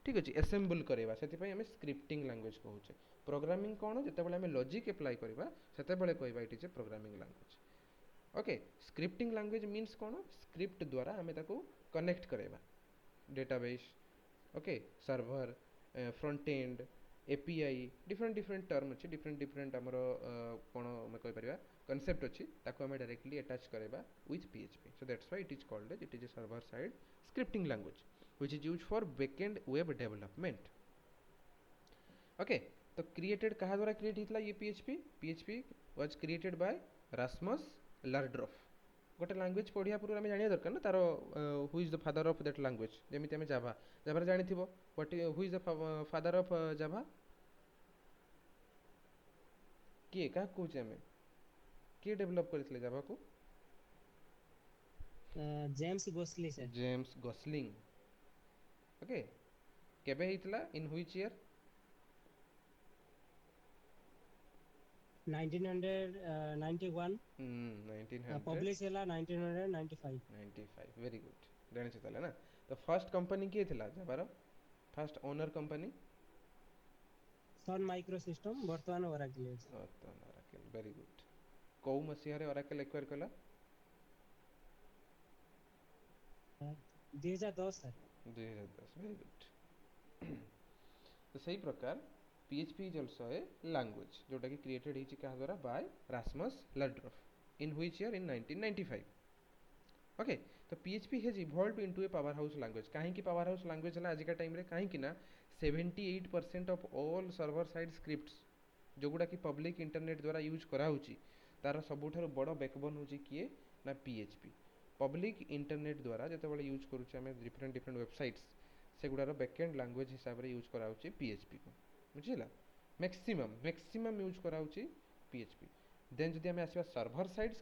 ठीक अच्छे एसेम्बल करवा से आम स्क्रिप्टिंग लैंग्वेज कहूचे प्रोग्रामिंग कौन जितेबाला आम लॉजिक अप्लाई करवा से कहवा it is a programming language okay scripting language means कौन स्क्रिप्ट द्वारा आम कनेक्ट करवा database okay server front end API different different term अच्छे डिफरेंट डिफरेंट आमर कौन आम कहीपर कनसेप्ट अच्छी ताको आम डायरेक्टली अटैच करवा with PHP so that's why it is called as it is a server side scripting language which is used for backend web development okay तो created कहा द्वारा create हितला ये php was created by Rasmus Lardroff गोटे language पढ़िया पूर्व आम जानिया दरकार ना तार who is the father of that language जेमिति आम जाभा जाभा जानिथिबो what who is the father of Java किए का कहूचे आम किए डेवलप करथिले जाभा को James Gosling sir James Gosling okay केबे हितला इन व्हिच ईयर 1991 1900 पब्लिश हैला 1995 95 वेरी गुड जानि छ ताले ना तो फर्स्ट कंपनी किए थिला जाबार first owner company Sun micro system वर्तमान ओराकल ओराकल वेरी गुड को मसिया रे ओराकल एक्वायर कला 2010 सर 2010 वेरी गुड तो सही प्रकार PHP is also a language जोटा कि created हिची कहा द्वारा by Rasmus Lardroff in which year in 1995 okay तो PHP has evolved into a powerhouse language काहे की powerhouse language हला आज का टाइम रे काहे की ना 78% of all server side scripts जो गुडा कि public internet द्वारा यूज करा होची तार सबुठार बड़ बैकबोन होची किए ना PHP पब्लिक इंटरनेट द्वारा जते बळे यूज करूचे हमें डिफरेंट डिफरेंट वेबसाइट्स से गुडार बैकएंड लैंग्वेज हिसाब रे यूज करा होची PHP को बुझिला मैक्सिमम यूज करा होची PHP देन जदि हमें आसीबा सर्वर साइड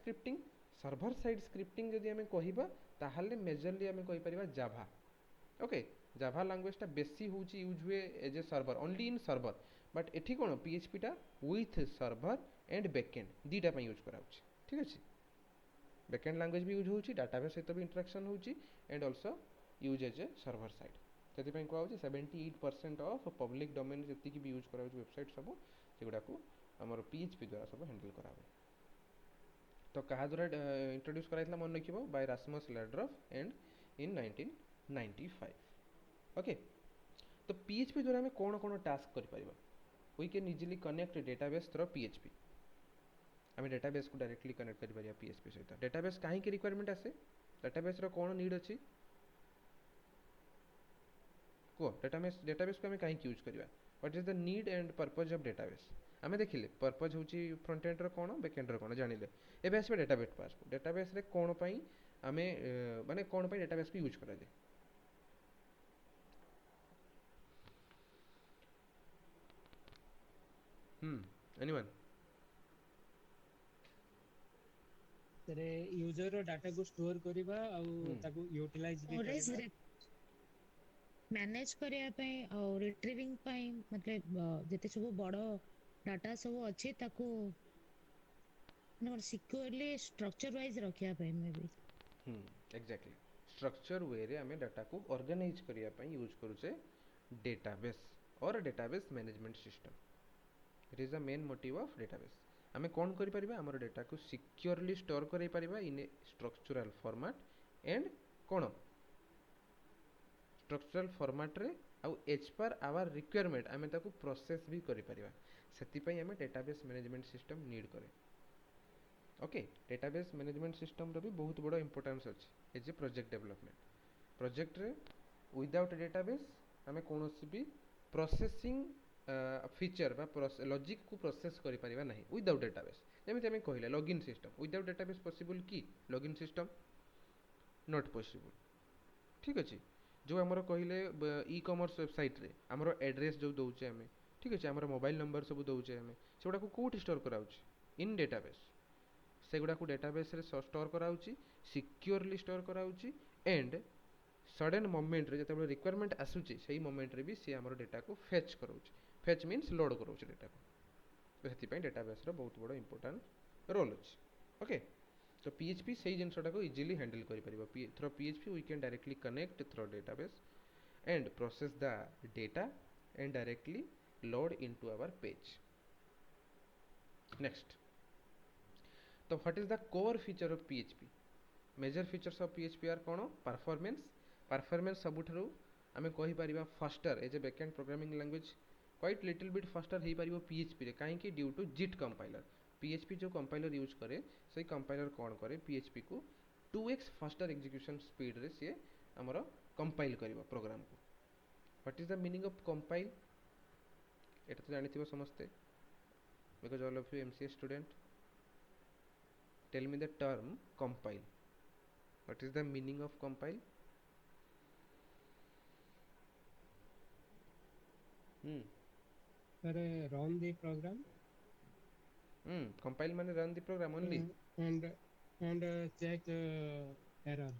स्क्रिप्टिंग जदि हमें कहिबा ताहाले मेजरली हमें कहि परिबा जावा ओके जावा लैंग्वेज टा बेसी होची यूज हुए as a server only in server but एठी कोन PHP टा विथ सर्वर एंड बैकएंड दीटा पय यूज करा होची ठीक अछि बैकएंड लैंग्वेज भी यूज होची डाटाबेस सहित भी इंटरेक्शन होची and also use as a server side से 78% ऑफ पब्लिक डोमेन जी भी यूज करा वेबसाइट सब सेगुड़ा को आमर PHP द्वारा सब हैंडल करा तो कहा द्वारा इंट्रोड्यूस कराइतला मन रखिबो by Rasmus Lerdorf and in 1995 okay तो PHP द्वारा हमें कोन कोन टास्क कर परिबा we can easily connect database through PHP हमें डेटाबेस को डायरेक्टली कनेक्ट कर परिबा PHP सहित डेटाबेस काहे के रिक्वायरमेंट आसे डेटाबेस रो कोन नीड अछि को डेटाबेस को हमें कहीं यूज करवा what is the need and purpose of database हमें देखिले पर्पज होची फ्रंट एंड रो कोन बैक एंड रो कोन जानिले एबे आसे डेटाबेस पास डेटाबेस रे कोन पई हमें माने कोन पई डेटाबेस को यूज करा जाय एनीवन तरे यूजर रो डाटा को स्टोर करबा आ ताको यूटिलाइज भी करबा मैनेज करिया पे और रिट्रीविंग पे मतलब जते सब बड़ डाटा सब अछि ताको नॉट सिक्योरली स्ट्रक्चर वाइज रखिया पे मे भी एग्जैक्टली स्ट्रक्चर वे रे हमें डाटा को ऑर्गेनाइज करिया पे यूज करू छे डेटाबेस और database management system it is the main motive of database हमें कौन करि परिबा हमर डाटा को सिक्योरली स्टोर करै परिबा in a structural format and कोन स्ट्रक्चरल फॉर्मेट रे आउ एज पर आवर रिक्वायरमेंट आमे ताको प्रोसेस भी करि परिबा सेति पई हमें डेटाबेस मैनेजमेंट सिस्टम नीड करे ओके डेटाबेस मैनेजमेंट सिस्टम रो भी बहुत बड़ा इंपोर्टेंस अछि as a project development project रे विदाउट डेटाबेस हमें कोनोसी भी प्रोसेसिंग फीचर बा लॉजिक को प्रोसेस करि परिबा नहीं विदाउट डेटाबेस जेमिति हमें कहिला login system without database possible की लॉगिन सिस्टम नॉट पॉसिबल ठीक अछि जो हमर कहिले ई कॉमर्स वेबसाइट रे हमर एड्रेस जो दउचे हमें ठीक अछि हमर मोबाइल नंबर सब दउचे हमें सेगुडा को कोट स्टोर कराउची इन डेटाबेस सेगुडा को डेटाबेस रे स्टोर कराउची सिक्योरली स्टोर कराउची एंड सडन मोमेंट रे जते रिक्वायरमेंट आसुची सही मोमेंट रे भी से हमर डेटा को फेच कराउची फेच मींस लोड कराउची डेटा को तो सेति पई डेटाबेस रो बहुत बड़ा इंपोर्टेंट रोल अछि ओके तो PHP सही जिनसटा को इजीली हैंडल करि परिबो through PHP we can directly connect through database and process the data and directly load into our page. Next, so what is the core feature of PHP? Major features of PHP are kono? Performance सबुठारु आमे कहि परिबा faster as a backend programming language quite little bit faster hay परिबो PHP रे काहे कि due to JIT compiler. PHP जो compiler use करे सेई compiler कोन करे PHP को 2x faster execution speed रे से हमरो compile करिवो प्रोग्राम को. What is the meaning of compile? एटा तो जानिथिबो समस्ते because all of you MCA student. Tell me the term compile. What is the meaning of compile? Sir, run the program. Compile means run the program only. And check error.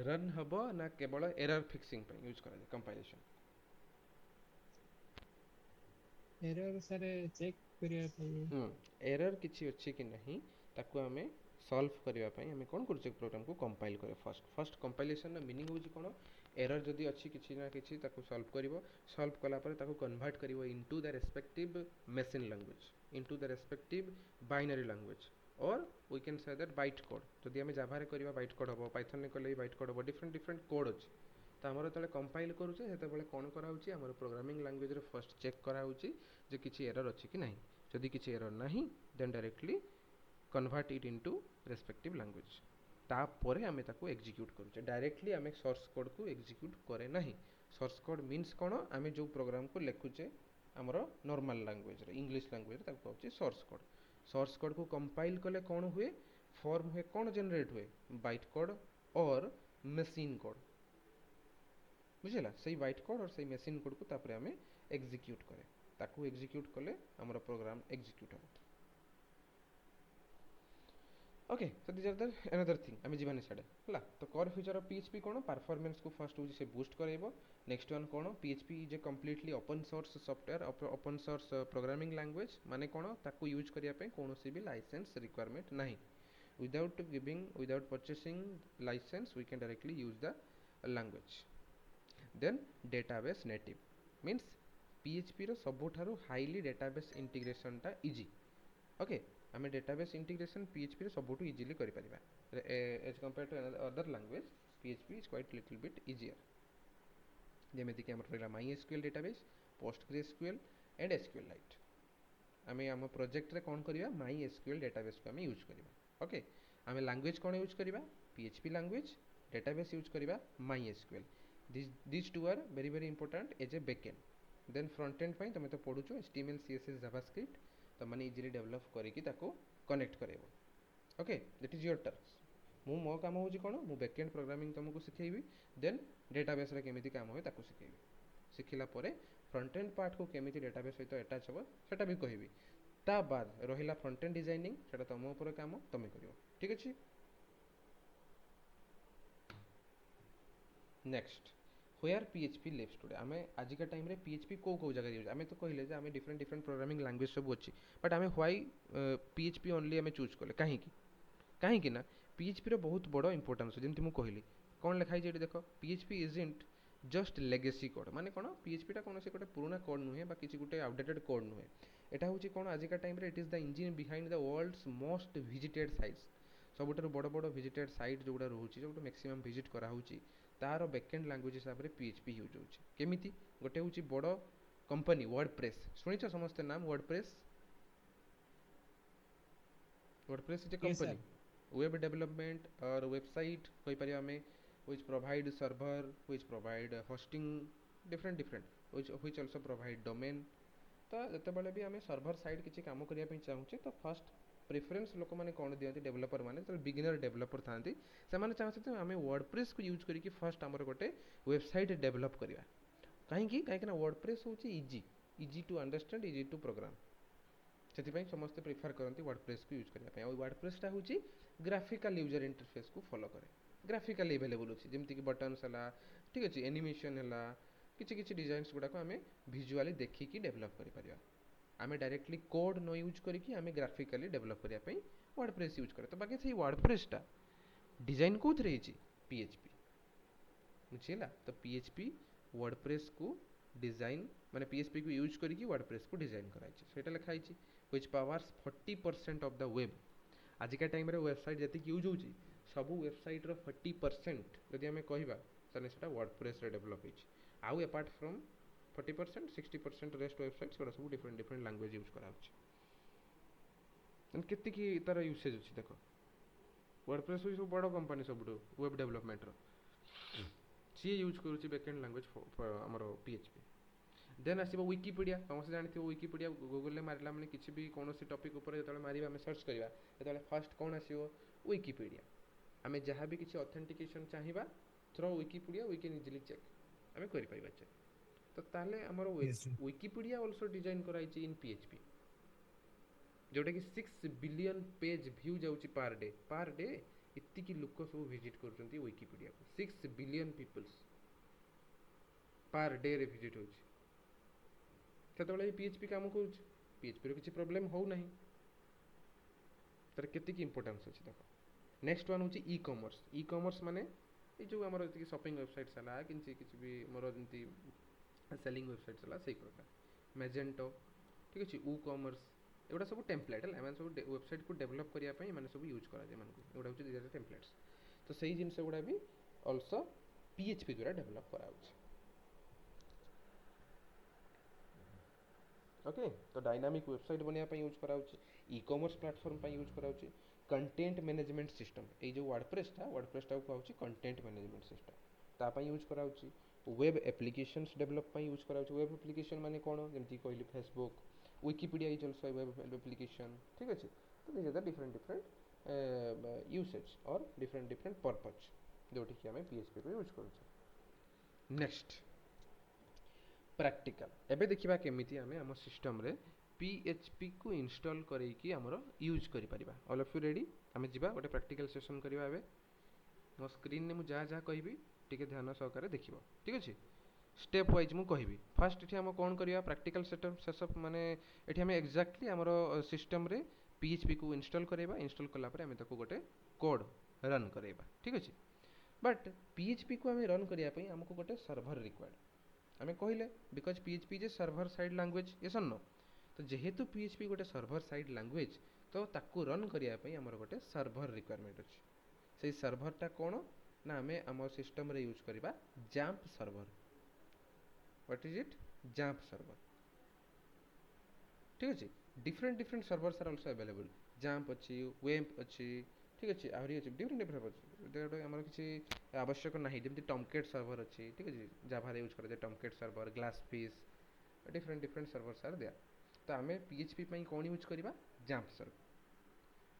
Run हबो ना केवल error fixing पे use करा compilation. Error sir check करिया पई. Error किछि अछि कि नहीं ताकू हमें सॉल्व करिया पई हमें कोन करछ प्रोग्राम को कंपाइल करे फर्स्ट कंपाइलेशन रा मीनिंग होछि कोन एरर जदी अछि किछि ना किछि ताकू सॉल्व कला पर ताकू कन्वर्ट करिवो into the respective machine language into the respective binary language और we can say that byte code जदी हमें जावा रे करिवा बाइट कोड हबो पाइथन ने कले बाइट कोड हबो डिफरेंट कोड अछि त हमर तले कंपाइल करूचे हेते बेले कोन करा होछि हमर प्रोग्रामिंग लैंग्वेज रे फर्स्ट चेक करा होछि जे किछि एरर अछि कि नहीं जदी किछि एरर नहीं then directly convert it into respective language तापरे आमे ताको एग्जीक्यूट करूचे डायरेक्टली आमे सोर्स कोड को एग्जीक्यूट करे नहीं सोर्स कोड मींस कोन आमे जो प्रोग्राम को लिखुचे हमरो नॉर्मल लैंग्वेज रे इंग्लिश लैंग्वेज रे ताको कहउचे सोर्स कोड को कंपाइल कले कोन हुए फॉर्म हुए कोन जनरेट हुए बाइट कोड और मशीन कोड बुझिला सही बाइट कोड और सही मशीन कोड को तापरे आमे एग्जीक्यूट करे ताको एग्जीक्यूट कले हमरो प्रोग्राम एग्जीक्यूट हो okay so this are the another thing आमे जीवानी साडे हला तो कोर फीचर ऑफ पीएचपी कोन परफॉर्मेंस को फर्स्ट होजी से बूस्ट करेबो नेक्स्ट वन कोन PHP is a completely open source software open source programming language माने कोन ताको यूज करिया पे कोनोसी भी लाइसेंस रिक्वायरमेंट नहीं without purchasing license we can directly use the language then database native means PHP row सबुठारु highly database integration टा easy okay आमे database integration PHP रे सबुठु इजीली करि परिबा as compared to other language PHP is quite little bit easier जेमेति कि हमर रहला MySQL database PostgreSQL and SQLite आमे हम project रे कोन करिया MySQL database को आमे यूज करिबा ओके आमे लैंग्वेज कोन यूज करिबा PHP लैंग्वेज database यूज करिबा MySQL these two are very important as a backend then front end पई तमे तो पढुचो HTML CSS JavaScript त माने इजीली डेवलप करी कि ताको कनेक्ट करेबो okay that is your task मो मो काम होजी कोन मो बैकएंड प्रोग्रामिंग तुमको सिखेइबी देन डेटाबेस रे केमिति काम होय ताको सिखेइबी सिखिला परे फ्रंट एंड पार्ट को केमिति डेटाबेस सहित अटैच होबो सेटा भी कहिबी ता बाद रहिला फ्रंट एंड डिजाइनिंग सेटा तुम ऊपर काम तुम करियो ठीक अछि next where PHP lives today आमे आज का टाइम रे PHP को जगह यूज आमे तो कहले जे आमे डिफरेंट प्रोग्रामिंग लैंग्वेज सब अछि बट आमे व्हाई PHP ओनली आमे चूज करले काहे कि ना PHP रो बहुत बड़ो इंपोर्टेंस जेंति मु कहली कोन लिखाई जेटी देखो PHP isn't just legacy code माने कोन PHP टा कोनोसे गोटे पुराना कोड नुहे बा किछि गोटे आउटडेटेड कोड नुहे एटा होछि कोन आज का टाइम रे it is the engine behind the world's most visited sites सबुठारु बड़ विजिटेड साइट जोडा रहउछि जोडा मैक्सिमम विजिट करा होछि तारो बैकएंड लैंग्वेज हिसाब रे PHP यूज होछि केमिति गोटे होछि बड़ो कंपनी वर्डप्रेस सुनिछ समस्त नाम WordPress is a company web development और वेबसाइट कोइ परिया में which provide server which provide hosting different which also provide domain तो जते बेले भी हमें सर्वर साइड किछि काम करिया पे चाहूचे तो फर्स्ट प्रेफरेंस लोक माने कोन दियंती डेवलपर माने तो बिगिनर डेवलपर थांती से माने चाहते हमें वर्डप्रेस को यूज करी कि फर्स्ट हमर गोटे वेबसाइट डेवलप करिया काहे कि ना वर्डप्रेस होची easy to understand easy to program सेति पई समस्त प्रेफर करंती वर्डप्रेस को यूज करिया पे और वर्डप्रेस टा होची ग्राफिकल यूजर इंटरफेस को फॉलो करे ग्राफिकली अवेलेबल होची जेमति कि बटन्स हला ठीक अछि एनिमेशन हला किछि डिजाइन्स गुडा को हमें विजुअली देखि कि डेवलप करि परिया हमें डायरेक्टली कोड नो यूज करी कि हमें ग्राफिकली डेवलप करिया पे वर्डप्रेस यूज करे तो बाकी से वर्डप्रेस टा डिजाइन कोथ रही छी PHP बुझीला तो PHP वर्डप्रेस को डिजाइन माने PHP को यूज करके वर्डप्रेस को डिजाइन कराई सेटा लिखा है which powers 40% of the web आजिका टाइम रे वेबसाइट जति यूज होची सब वेबसाइट रो 40% जदि हमें कहबा तने सेटा वर्डप्रेस रे डेवलप होची आउ अपार्ट फ्रॉम 40% 60% रेस्ट वेबसाइट्स बड़ा सब डिफरेंट डिफरेंट लैंग्वेज यूज करा होची एंड केते की तार यूसेज होची देखो वर्डप्रेस होई सब बड़ कंपनी सब वेब डेवलपमेंट रो सी यूज करूची बैकएंड लैंग्वेज हमरो PHP देन आसीबो विकिपीडिया समस्त जानथिबो विकिपीडिया गूगल ले मारला माने किछि भी कोनोसी टॉपिक ऊपर जतले मारिबा हमें सर्च करबा जतले फर्स्ट कोन आसीबो विकिपीडिया हमें जहाँ भी किसी ऑथेंटिकेशन चाहिए through Wikipedia we can easily check हमें करि पाइबा चेक तो ताले हमर Yes, sir. Wikipedia also design कराई इन PHP जोटा कि 6 बिलियन पेज व्यू जाउची पर डे इत्ती की लोक सब विजिट करछंती विकिपीडिया को 6 बिलियन पीपल्स पर डे रे विजिट होची सेतबेले PHP काम करूछ PHP रो किछि प्रॉब्लम हो नहीं तर केते की इंपोर्टेंस अछि देखो नेक्स्ट वन होची ई कॉमर्स माने ए जो हमर जति शॉपिंग वेबसाइट सला किछि भी मोर जंती सेलिंग वेबसाइट सला सेही प्रकार मेजेंटो ठीक अछि ऊ कॉमर्स एगुडा सब टेम्पलेट है एमन सब वेबसाइट को डेवलप करिया पई माने सब यूज करा जे मन को एगुडा होची दिस टेम्पलेट्स तो सही जिंस गुडा भी आल्सो PHP द्वारा डेवलप करा होची ओके तो डायनामिक वेबसाइट बनिया पई यूज करा होची ई कॉमर्स प्लेटफॉर्म पई यूज करा होची कंटेंट मैनेजमेंट सिस्टम ए जो वर्डप्रेस टा को होची कंटेंट मैनेजमेंट सिस्टम ता पई यूज करा होची वेब एप्लीकेशंस डेवलप पई यूज करा होची वेब एप्लीकेशन माने कोन जेमति कहली Facebook Wikipedia is also web application ठीक अछि तो this are different different usage or different different purpose जोटी कि हमें PHP को यूज करू छ नेक्स्ट प्रैक्टिकल एबे देखिबा केमिति हमें हम सिस्टम रे PHP को इंस्टॉल करै कि हमरो यूज करि परिबा ऑल ऑफ यू रेडी हमें जिबा गोटे प्रैक्टिकल सेशन करिबा एबे मो स्क्रीन ने मु जा जा कहिबी टिके ध्यान सहकारे देखिबो ठीक अछि स्टेप वाइज मु कहिबी फर्स्ट एठी हम कोन करिया प्रैक्टिकल सेटअप माने एठी हम एग्जैक्टली हमरो सिस्टम रे PHP को इंस्टॉल करेबा इंस्टॉल कला पर हमें ताको गोटे कोड रन करेबा ठीक अछि बट PHP को हमें रन करिया पई हमको गोटे सर्वर रिक्वायर्ड हमें कहिले because PHP is a server side language yes और नो तो जेहेतु PHP गोटे सर्वर साइड लैंग्वेज तो ताकू रन करिया पई हमर गोटे सर्वर रिक्वायरमेंट अछि सेही सर्वर टा कोन ना हमें हमर सिस्टम रे यूज करिबा XAMPP server what is it XAMPP server ठीक अछि different different servers are also available XAMPP अछि WAMP अछि ठीक अछि आहुरी अछि डिफरेंट डिफरेंट अछि देटा हमर किछि आवश्यक नाही जेमति टॉमकेट सर्वर अछि ठीक अछि जावा रे यूज करे Tomcat server GlassFish different different servers are there तो हमें PHP पई कोन यूज करिबा XAMPP सर्वर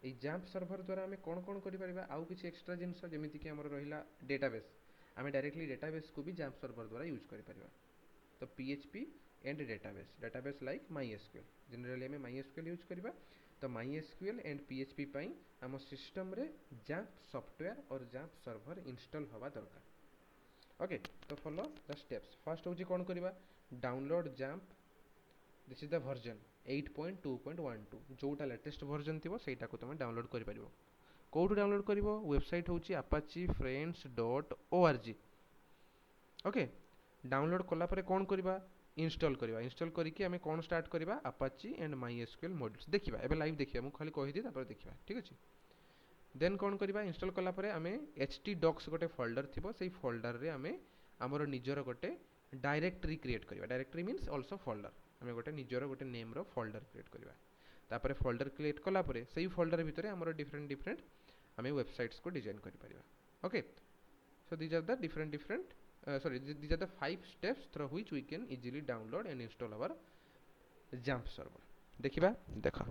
ए XAMPP सर्वर द्वारा हमें कोन कोन करि परिबा आउ किछि एक्स्ट्रा जिंस जेमिति कि हमर रहिला डेटाबेस हमें डायरेक्टली डेटाबेस को भी XAMPP सर्वर द्वारा यूज करि परिबा तो PHP and database like MySQL generally हमें MySQL यूज करिबा तो MySQL एंड PHP पई हम सिस्टम रे XAMPP सॉफ्टवेयर और XAMPP सर्वर इंस्टॉल हवा दरकार ओके तो फॉलो द स्टेप्स फर्स्ट होची कोन करिबा download XAMPP this is the version 8.2.12 जोटा लेटेस्ट वर्जन थिबो सेटा को तुम डाउनलोड करि परिबो कोठु डाउनलोड करिवो वेबसाइट होची apachefriends.org ओके डाउनलोड कला परे कोन करिबा इंस्टॉल करिकी हमें कोन स्टार्ट करिबा apache एंड MySQL मॉड्यूल्स देखिबा एबे लाइव देखिबा मु खाली कहि दी तापर देखिबा ठीक अछि देन कोन करिबा इंस्टॉल कला परे हमें htdocs गोटे फोल्डर थिबो सेही फोल्डर रे हमें हमर निजर गोटे डायरेक्टरी क्रिएट करिबा डायरेक्टरी मींस आल्सो फोल्डर हमें गोटे निजर गोटे नेम रो फोल्डर क्रिएट करिबा तापर फोल्डर क्रिएट कला परे सेही फोल्डर भितरे हमर डिफरेंट डिफरेंट हमें वेबसाइट्स को डिजाइन करि परिबा okay so these are the different different these are the 5 steps through which we can easily download and install our XAMPP server देखिबा देखा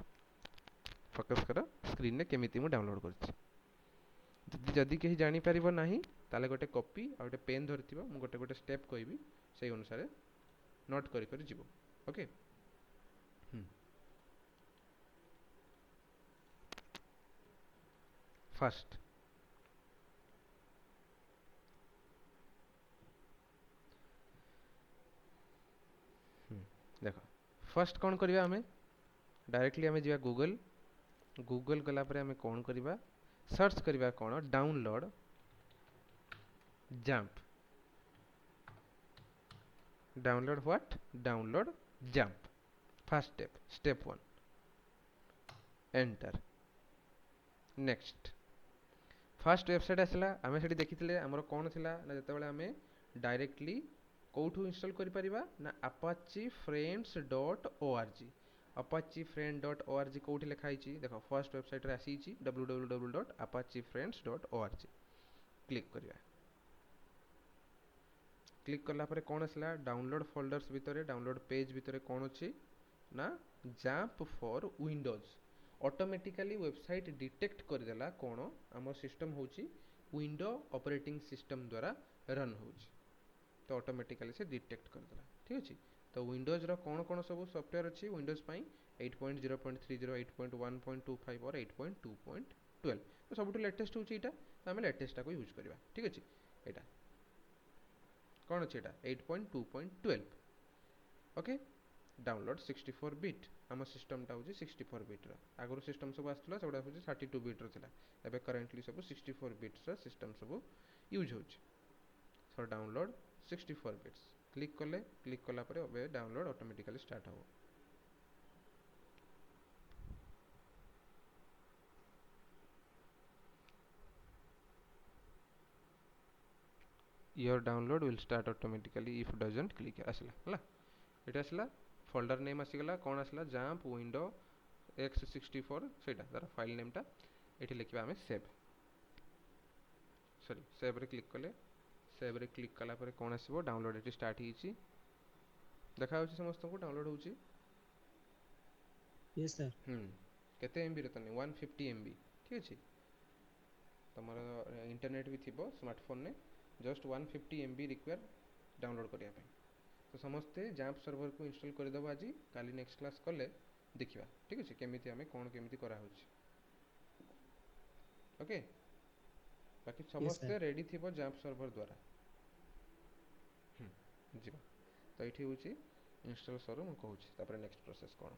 फोकस करो स्क्रीन ने केमिति मु डाउनलोड करछि जदि केही जानि परिबो नाही ताले गोटे कॉपी आ गोटे पेन धरथिबो मु गोटे गोटे स्टेप कहबी सेही अनुसार नोट करि करि जिवो ओके फर्स्ट देखो फर्स्ट कौन करिया हमें डायरेक्टली हमें जिया गूगल गला पर हमें कौन करिबा सर्च करिबा कौन download XAMPP Download what? Download XAMPP. First step, step 1. Enter. Next. First website आसला आमे सेठी देखिथिले हमर कोन थिला ना जतबेले आमे डायरेक्टली कोठू इंस्टॉल करि परिबा ना apache friends.org apache friend.org कोठी लिखा हिची देखो फर्स्ट वेबसाइट रे आसी छि www.apachefriends.org क्लिक करिया क्लिक करला परे कोन आसला डाउनलोड फोल्डर्स भितरे डाउनलोड पेज भितरे कोन अछि ना XAMPP for Windows automatically website detect कर देला कोन हमर सिस्टम होची विंडो ऑपरेटिंग सिस्टम द्वारा रन होची तो ऑटोमेटिकली से डिटेक्ट कर देला ठीक अछि तो विंडोज रो कोन कोन सब सॉफ्टवेयर अछि विंडोज पई 8.0.30 8.1.25 और 8.2.12 तो सबटु लेटेस्ट होची एटा तो हम लेटेस्ट को यूज करबा ठीक अछि एटा कोन अछि एटा 8.2.12 ओके डाउनलोड 64 बिट हम सिस्टम टा होची 64 बिट रो आगरो सिस्टम सब आस्तला सेबडा होची 32 बिट रो थिला एबे करंटली सब 64 बिट रो सिस्टम सब यूज होची सो डाउनलोड 64 बिट्स क्लिक कला परे एबे डाउनलोड ऑटोमेटिकली स्टार्ट हो your download will start automatically if doesn't click आसला हला एटा आसला फोल्डर नेम आसीगला कोन आसला XAMPP विंडो x64 सेटा तार फाइल नेम टा एठी लिखबा हमें सेव सॉरी सेव रे क्लिक कला परे कोन आसीबो डाउनलोड एठी स्टार्ट हिची देखा होची समस्त को डाउनलोड होची यस सर केते एमबी रे तने 150 एमबी ठीक अछि तमरो इंटरनेट भी थिबो स्मार्टफोन ने जस्ट 150 एमबी रिक्वायर डाउनलोड करिया पे तो समस्ते XAMPP सर्वर को इंस्टॉल कर दबो आज काली नेक्स्ट क्लास करले देखिबा ठीक अछि केमिति हमें कोन केमिति करा होची ओके बाकी समस्ते रेडी थिबो XAMPP सर्वर द्वारा जीवा तो एठी होची इंस्टॉल सरो म कहूची तापर नेक्स्ट प्रोसेस कोन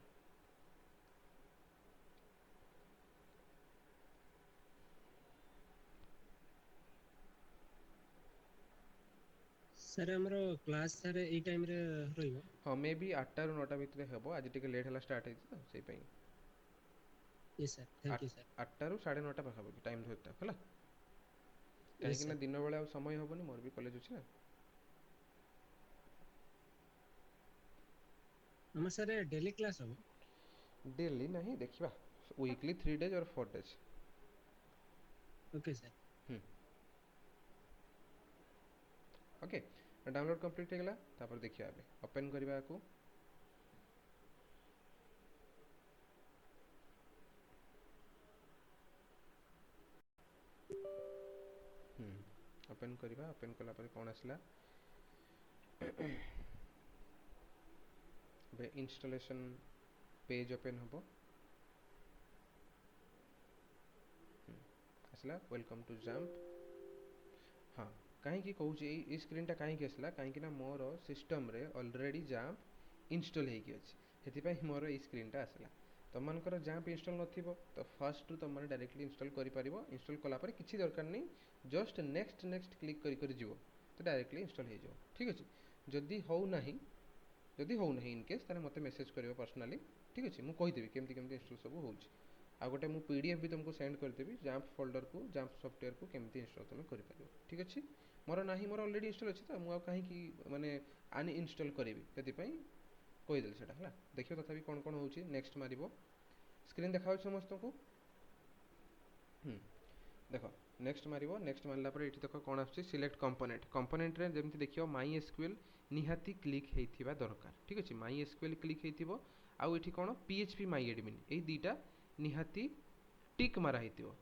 सर हमरो क्लास सर ए टाइम रे रहिबो हां मे बी 8 टा रो 9 टा भितरे हेबो आज टिके लेट हला स्टार्ट हेछि तो सेई पई yes sir thank you sir 8 टा रो 9:30 टा पाखा टाइम धरता हला काहे कि ना दिन बेला समय होबनी मोर भी कॉलेज अछि ना हम सर डेली क्लास हो डेली नहीं देखिबा वीकली 3 डेज और 4 days okay sir okay download complete हो गला तापर देखिया आबे ओपन करबा को ओपन करबा ओपन कला पर कोन आसला बे इंस्टॉलेशन पेज ओपन होबो आसला वेलकम टू XAMPP हां काहे की कहू छी ए स्क्रीन टा काहे की आसला काहे की ना मोर सिस्टम रे ऑलरेडी XAMPP इंस्टॉल हे की अछि हेति पई मोर ए स्क्रीन टा आसला तमनकर XAMPP इंस्टॉल नथिबो तो फर्स्ट टू तमन डायरेक्टली इंस्टॉल करि परिबो इंस्टॉल कला पर किछि दरकार नै जस्ट नेक्स्ट क्लिक करि जिवो तो डायरेक्टली इंस्टॉल हे जिवो ठीक अछि जदी हो नाही इन केस ताने मते मेसेज करियो पर्सनली ठीक अछि मु कहि देबी केमति इंस्टॉल सब होउछि आ गोटे मु पीडीएफ भी तुमको सेंड कर देबी XAMPP फोल्डर को XAMPP सॉफ्टवेयर को केमति इंस्टॉल तुम करि परिबो ठीक अछि मोर नाही मोर ऑलरेडी इंस्टॉल अछि त मु आ काहे की माने अनइंस्टॉल करिवि हेति पई कहि देल सेटा हला देखियो तथा भी कोन कोन होउछि नेक्स्ट मारिबो स्क्रीन देखाउ समस्त को देखो नेक्स्ट मारिबो नेक्स्ट मारला पर एठी देखो कोन आछि सिलेक्ट कंपोनेंट रे जेमति देखियो माई एसक्यूएल निहाती क्लिक हेतिबा दरकार ठीक अछि माई एसक्यूएल क्लिक हेतिबो आ एठी कोन PHP माई एडमिन ए दीटा निहाती टिक मारा हेतिबो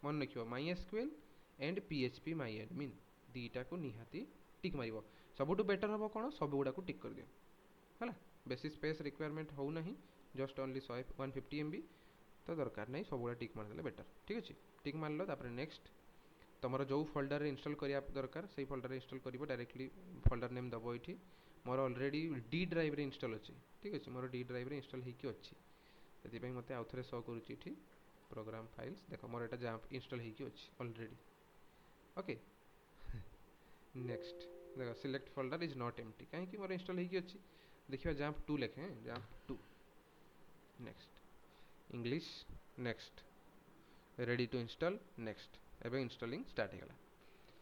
मन रखियो MySQL and PHP my admin दीटा को निहाती टिक मारिबो सबटु बेटर हबो कोन सब गुडा को टिक कर दियो हला बेसी स्पेस रिक्वायरमेंट हो नाही जस्ट ओनली 150 एमबी तो दरकार नहीं सब गुडा टिक मार देले बेटर ठीक अछि टिक मारलो तापर नेक्स्ट तमरो जो फोल्डर रे इंस्टॉल करिया दरकार सेही फोल्डर रे इंस्टॉल करिवो डायरेक्टली फोल्डर नेम दबो एठी मोर ऑलरेडी डी ड्राइव रे इंस्टॉल अछि ठीक अछि मोर डी ड्राइव रे इंस्टॉल हे की अछि सेति पई मते आउथरे शो करूची एठी प्रोग्राम फाइल्स देखो मोर एटा XAMPP इंस्टॉल हे की अछि ऑलरेडी ओके नेक्स्ट देखो select folder is not empty कहीं मोर इंस्टॉल होगी अच्छी देखिए जैम्प 2 लिखे XAMPP 2 next English next ready to install next एवं इंस्टॉलिंग स्टार्ट हो गला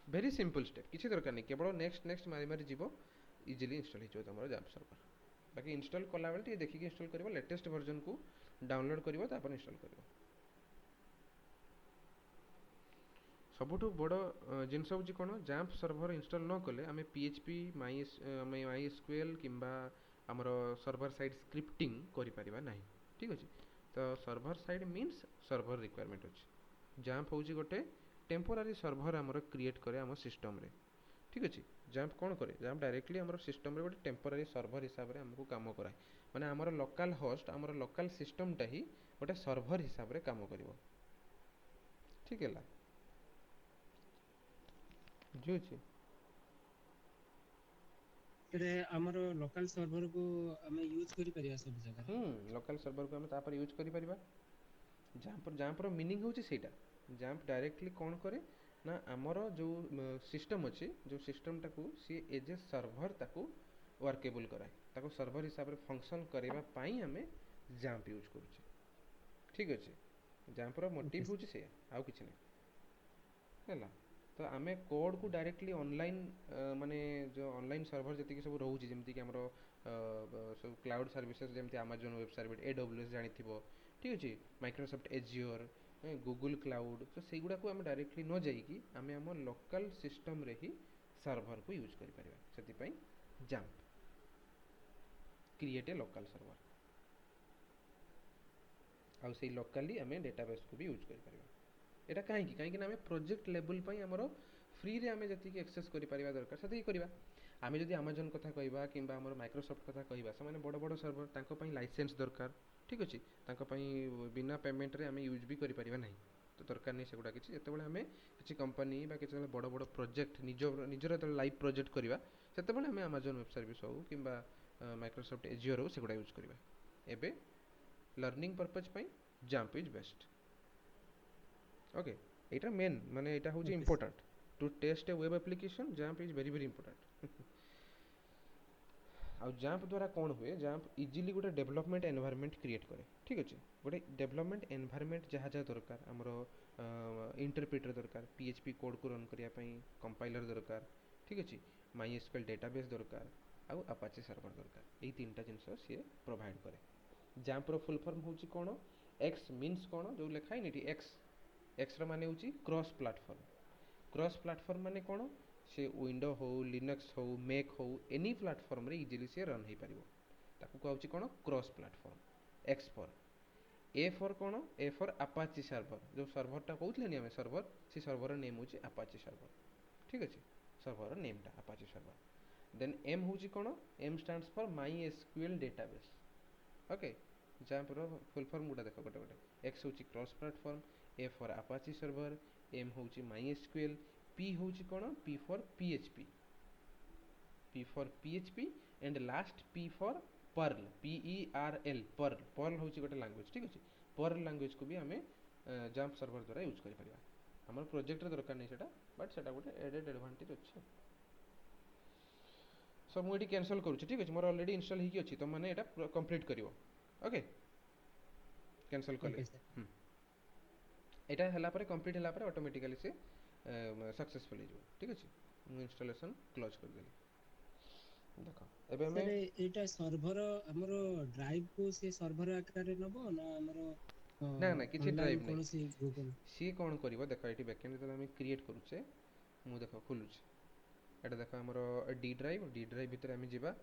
वेरी सिंपल स्टेप किसी दरकार नहीं केवल नेक्स्ट नेक्स्ट मारी मारी जीव इजिली इंस्टॉल हो तुम जैम्प सर्वर बाकी इंस्टॉल कला बेले टे देखिए इंस्टॉल कर लेटेस्ट वर्जन को डाउनलोड कर इंस्टॉल कर सबुठु बड़ जिनस हूँ कौन जैम्प सर्वर इंस्टॉल न कले आम PHP MySQL किंबा आमर सर्वर साइड स्क्रिप्टिंग करिपरिबा नहीं ठीक अच्छे तो server side means server requirement अच्छे जैम्प हूँ गोटे टेम्पोरारी सर्वर आमर क्रिएट करे आम सिस्टम रे ठीक अच्छे जैम्प कौन करे जैम्प डायरेक्टली आमर सिस्टम रे गोटे टेम्पोरारी सर्वर हिसाब से आमको काम कराए माने आमर लोकल होस्ट आमर लोकल सिस्टमटा ही गोटे सर्वर हिसाब से काम करिवो ठीक है बुझी एरे हमर लोकल सर्वर को हमें यूज करि परिया सब जगह लोकल सर्वर को हम तापर यूज करि परिबा जैम्प रो मीनिंग होची सेटा जैम्प डायरेक्टली कौन करे ना आमर जो सिस्टम अच्छे जो सिस्टम टाकू सी एज ए सर्वर ताकू वर्केबल कराए ताकू सर्वर हिसाब से फंक्शन करबा पई हमें जैम्प यूज करूचे ठीक अच्छे जैम्प रो मोटिव होची से आउ किछ नै हैला तो आम कोड को डायरेक्टली ऑनलाइन माने जो ऑनलाइन सर्वर जी सब रोचे जमीक सब क्लाउड सर्विसेज जमी Amazon वेब सर्विस AWS जानी ठीक अच्छे माइक्रोसॉफ्ट एजियोर गूगल क्लाउड तो से गुड़ा को आम डायरेक्टली न जाइकी आम आम लोकल सिस्टम रे ही सर्वर को यूज कर परिबा सेति XAMPP create a local server आउ से लोकली आम डेटाबेस को भी यूज कर परिबा एटा कहीं आम प्रोजेक्ट लेवल आमर फ्री रे आम जी एक्सेस कर दरकार से करवा आम जब Amazon कथा कहवा कि माइक्रोसॉफ्ट कथा कहवा से बड़ बड़ सर्वर तांको लाइसेंस दरकार ठीक अच्छे बिना पेमेंट रे आम यूज भी करें ना तो दरकार नहीं सेगुड़ा किसी जिते आम किसी कंपनी कि बड़ बड़ प्रोजेक्ट निजर लाइव प्रोजेक्ट करवा से आम Amazon वेब सर्विस हो कि माइक्रोसॉफ्ट एजियोर हो सेगुड़ा यूज करवा एबे learning purpose XAMPP is best okay एटा मेन माने एटा होची important to test a web application XAMPP is very very important आ जैम्प द्वारा कौन हुए जैम्प इजिली गोटे डेवलपमेंट एनवायरनमेंट क्रिएट करे ठीक अच्छे गोटे डेवलपमेंट एनवायरनमेंट जहाँ जहाँ दरकार आमर इंटरप्रिटर दरकार PHP कोड को रन करने कंपाइलर दरकार ठीक अच्छे MySQL डेटाबेस दरकार आउ अपाचे सर्वर दरकार यही तीन टा जिनस सी प्रोवाइड करे जैम्प रो फुल फॉर्म होची कौन एक्स मीन्स कौन जो लिखा है नी एक्स रो माने होची क्रॉस प्लेटफॉर्म माने कौन से विंडो हो लिनक्स हो मैक हो एनी प्लेटफॉर्म रे इजीली से रन हो पारिबो ताकू कहउची कौन cross platform x for A for कौन ए फॉर अपाची सर्वर जो सर्वरटा कहउतले नि हमें सर्वर से सर्वर नेम होची अपाची सर्वर ठीक अच्छे सर्वर नेमटा अपाची सर्वर देन एम होची कौन M stands for MySQL database okay XAMPP रो फुल फॉर्म गुडा देखो गोटे गोटे एक्स होची cross platform A for Apache server M होची MySQL पी होची कौन P for PHP and last P for Perl Perl होची गोटे लैंग्वेज ठीक अच्छे पर्ल लैंग्वेज को भी आम जैम्प सर्वर द्वारा यूज कर परिबा हमर प्रोजेक्ट रे दरकार नहीं सेटा बट सेटा गोटे एडेड एडवांटेज अच्छे सो मुझे कैंसल करूँ ठीक अच्छे मोर ऑलरेडी इंस्टॉल होगी अच्छी तो मैंने यहाँ कंप्लीट करिवो ओके कैंसल कले यहाँ है कंप्लीट है ऑटोमेटिकली से सक्सेसफुल हो ठीक अच्छे मुझे इंस्टॉलेशन क्लोज कर देली देख एबे हमें एटा सर्वर हमर ड्राइव को से सर्वर आकार रे नबो ना हमर ना किसी ड्राइव कोन नहीं से गूगल सी कौन करिवो देखो एटी बैकएंड तो हम क्रिएट करूचे मु देखो खुलुचे एटा देखो हमर डी ड्राइव भितर हम जीवा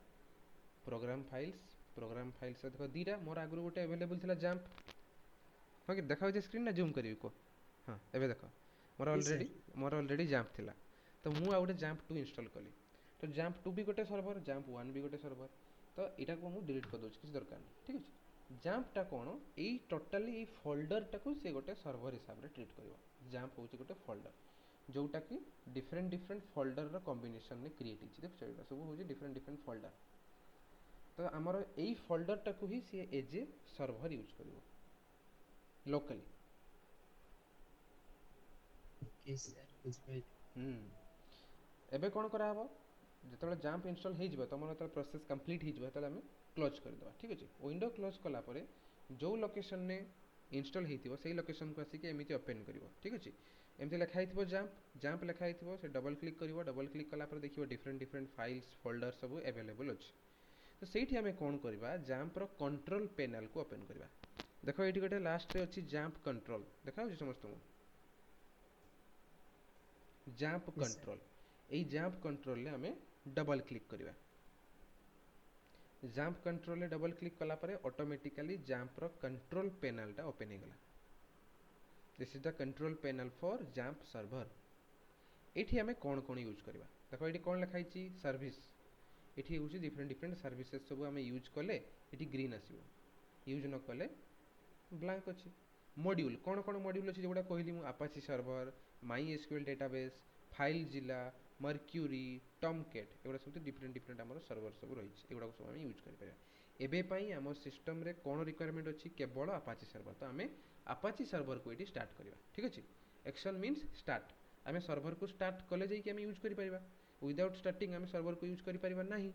प्रोग्राम फाइल्स से देखो दीटा मोर आगु गोटे अवेलेबल थिला जैम्प हां कि देखाउ जे स्क्रीन ना जूम करिवि को हां एबे देखो मोर ऑलरेडी जैम्प थिला तो मु आ गोटे जैम्प 2 इंस्टॉल कली तो जैम्प 2 भी गोटे सर्वर जैम्प 1 भी गोटे सर्वर तो एटा को मु डिलीट कर दोछ किछ दरकार नहीं ठीक अछि जैम्प टा कोन एई टोटली एई फोल्डर टा को से गोटे सर्वर हिसाब रे ट्रीट करबो जैम्प होची गोटे फोल्डर जोटा कि डिफरेंट फोल्डर रो कॉम्बिनेशन में क्रिएट होची देखो एटा सब होची डिफरेंट फोल्डर तो आमर एई फोल्डर टा को ही से एज ए सर्वर यूज करबो लोकली ओके सर बुझ पाइ एबे कोन करा हबो ଯେତେବେଳେ ଜାମ୍ପ ଇନଷ୍ଟଲ୍ ହେଇଯିବ ତମର ଯେତେବେଳେ ପ୍ରୋସେସ୍ କମ୍ପ୍ଲିଟ୍ ହେଇଯିବ ସେତେବେଳେ ଆମେ କ୍ଲୋଜ୍ କରିଦେବା ଠିକ୍ ଅଛି। ୱିଣ୍ଡୋ କ୍ଲୋଜ୍ କଲା ପରେ ଯେଉଁ ଲୋକେସନରେ ଇନଷ୍ଟଲ୍ ହେଇଥିବ ସେଇ ଲୋକେସନକୁ ଆସିକି ଏମିତି ଓପେନ୍ କରିବ ଠିକ୍ ଅଛି। ଏମିତି ଲେଖା ହେଇଥିବ ଜାମ୍ପ ଲେଖା ହେଇଥିବ, ସେ ଡବଲ୍ କ୍ଲିକ୍ କରିବ, ଡବଲ୍ କ୍ଲିକ୍ କଲା ପରେ ଦେଖିବ ଡିଫରେଣ୍ଟ ଫାଇଲ୍ସ ଫୋଲ୍ଡର ସବୁ ଆଭେଲେବୁଲ୍ ଅଛି। ତ ସେଇଠି ଆମେ କ'ଣ କରିବା, ଜାମ୍ପର କଣ୍ଟ୍ରୋଲ ପେନାଲକୁ ଓପେନ୍ କରିବା। ଦେଖ ଏଇଠି ଗୋଟେ ଲାଷ୍ଟରେ ଅଛି ଜାମ୍ପ କଣ୍ଟ୍ରୋଲ, ଦେଖାଯାଉଛି ସମସ୍ତଙ୍କୁ ଜାମ୍ପ Yes, sir. କଣ୍ଟ୍ରୋଲ। ଏଇ ଜାମ୍ପ କଣ୍ଟ୍ରୋଲରେ ଆମେ ଡବଲ୍ କ୍ଲିକ୍ କରିବା। ଜାମ୍ପ କଣ୍ଟ୍ରୋଲରେ ଡବଲ୍ କ୍ଲିକ୍ କଲା ପରେ ଅଟୋମେଟିକାଲି ଜାମ୍ପର କଣ୍ଟ୍ରୋଲ ପେନାଲଟା ଓପେନ୍ ହେଇଗଲା। This is the control panel for XAMPP server. ଏଠି ଆମେ କ'ଣ ୟୁଜ୍ କରିବା, ଦେଖ ଏଠି କ'ଣ ଲେଖା ହେଇଛି ସର୍ଭିସ୍। ଏଠି ହେଉଛି ଡିଫରେଣ୍ଟ ସର୍ଭିସେସ୍ ସବୁ ଆମେ ୟୁଜ୍ କଲେ ଏଠି ଗ୍ରୀନ୍ ଆସିବ, ୟୁଜ୍ ନ କଲେ ବ୍ଲାଙ୍କ ଅଛି। ମଡ୍ୟୁଲ୍ କ'ଣ ମଡ୍ୟୁଲ୍ ଅଛି ଯେଉଁଗୁଡ଼ା କହିଲି ମୁଁ, ଆପାଚି ସର୍ଭର, ମାଇ ଏସ୍କ୍ୟୁଏଲ୍ ଡେଟାବେସ୍, ଫାଇଲ୍ ଜିଲା, ମର୍କ୍ୟୁରୀ, ଟମ୍କେଟ୍, ଏଗୁଡ଼ା ସବୁ ଡିଫରେଣ୍ଟ ଆମର ସର୍ଭର ସବୁ ରହିଛି। ଏଗୁଡ଼ାକ ସବୁ ଆମେ ୟୁଜ୍ କରିପାରିବା। ଏବେ ପାଇଁ ଆମ ସିଷ୍ଟମରେ କ'ଣ ରିକ୍ୱାରମେଣ୍ଟ ଅଛି, କେବଳ ଆପାଚି ସର୍ଭର। ତ ଆମେ ଆପାଚି ସର୍ଭରକୁ ଏଠି ଷ୍ଟାର୍ଟ କରିବା ଠିକ୍ ଅଛି। Action means start. ଆମେ ସର୍ଭରକୁ ଷ୍ଟାର୍ଟ କଲେ ଯାଇକି ଆମେ ୟୁଜ୍ କରିପାରିବା, ୱିଦାଉଟ୍ ଷ୍ଟାର୍ଟିଂ ଆମେ ସର୍ଭରକୁ ୟୁଜ୍ କରିପାରିବା ନାହିଁ।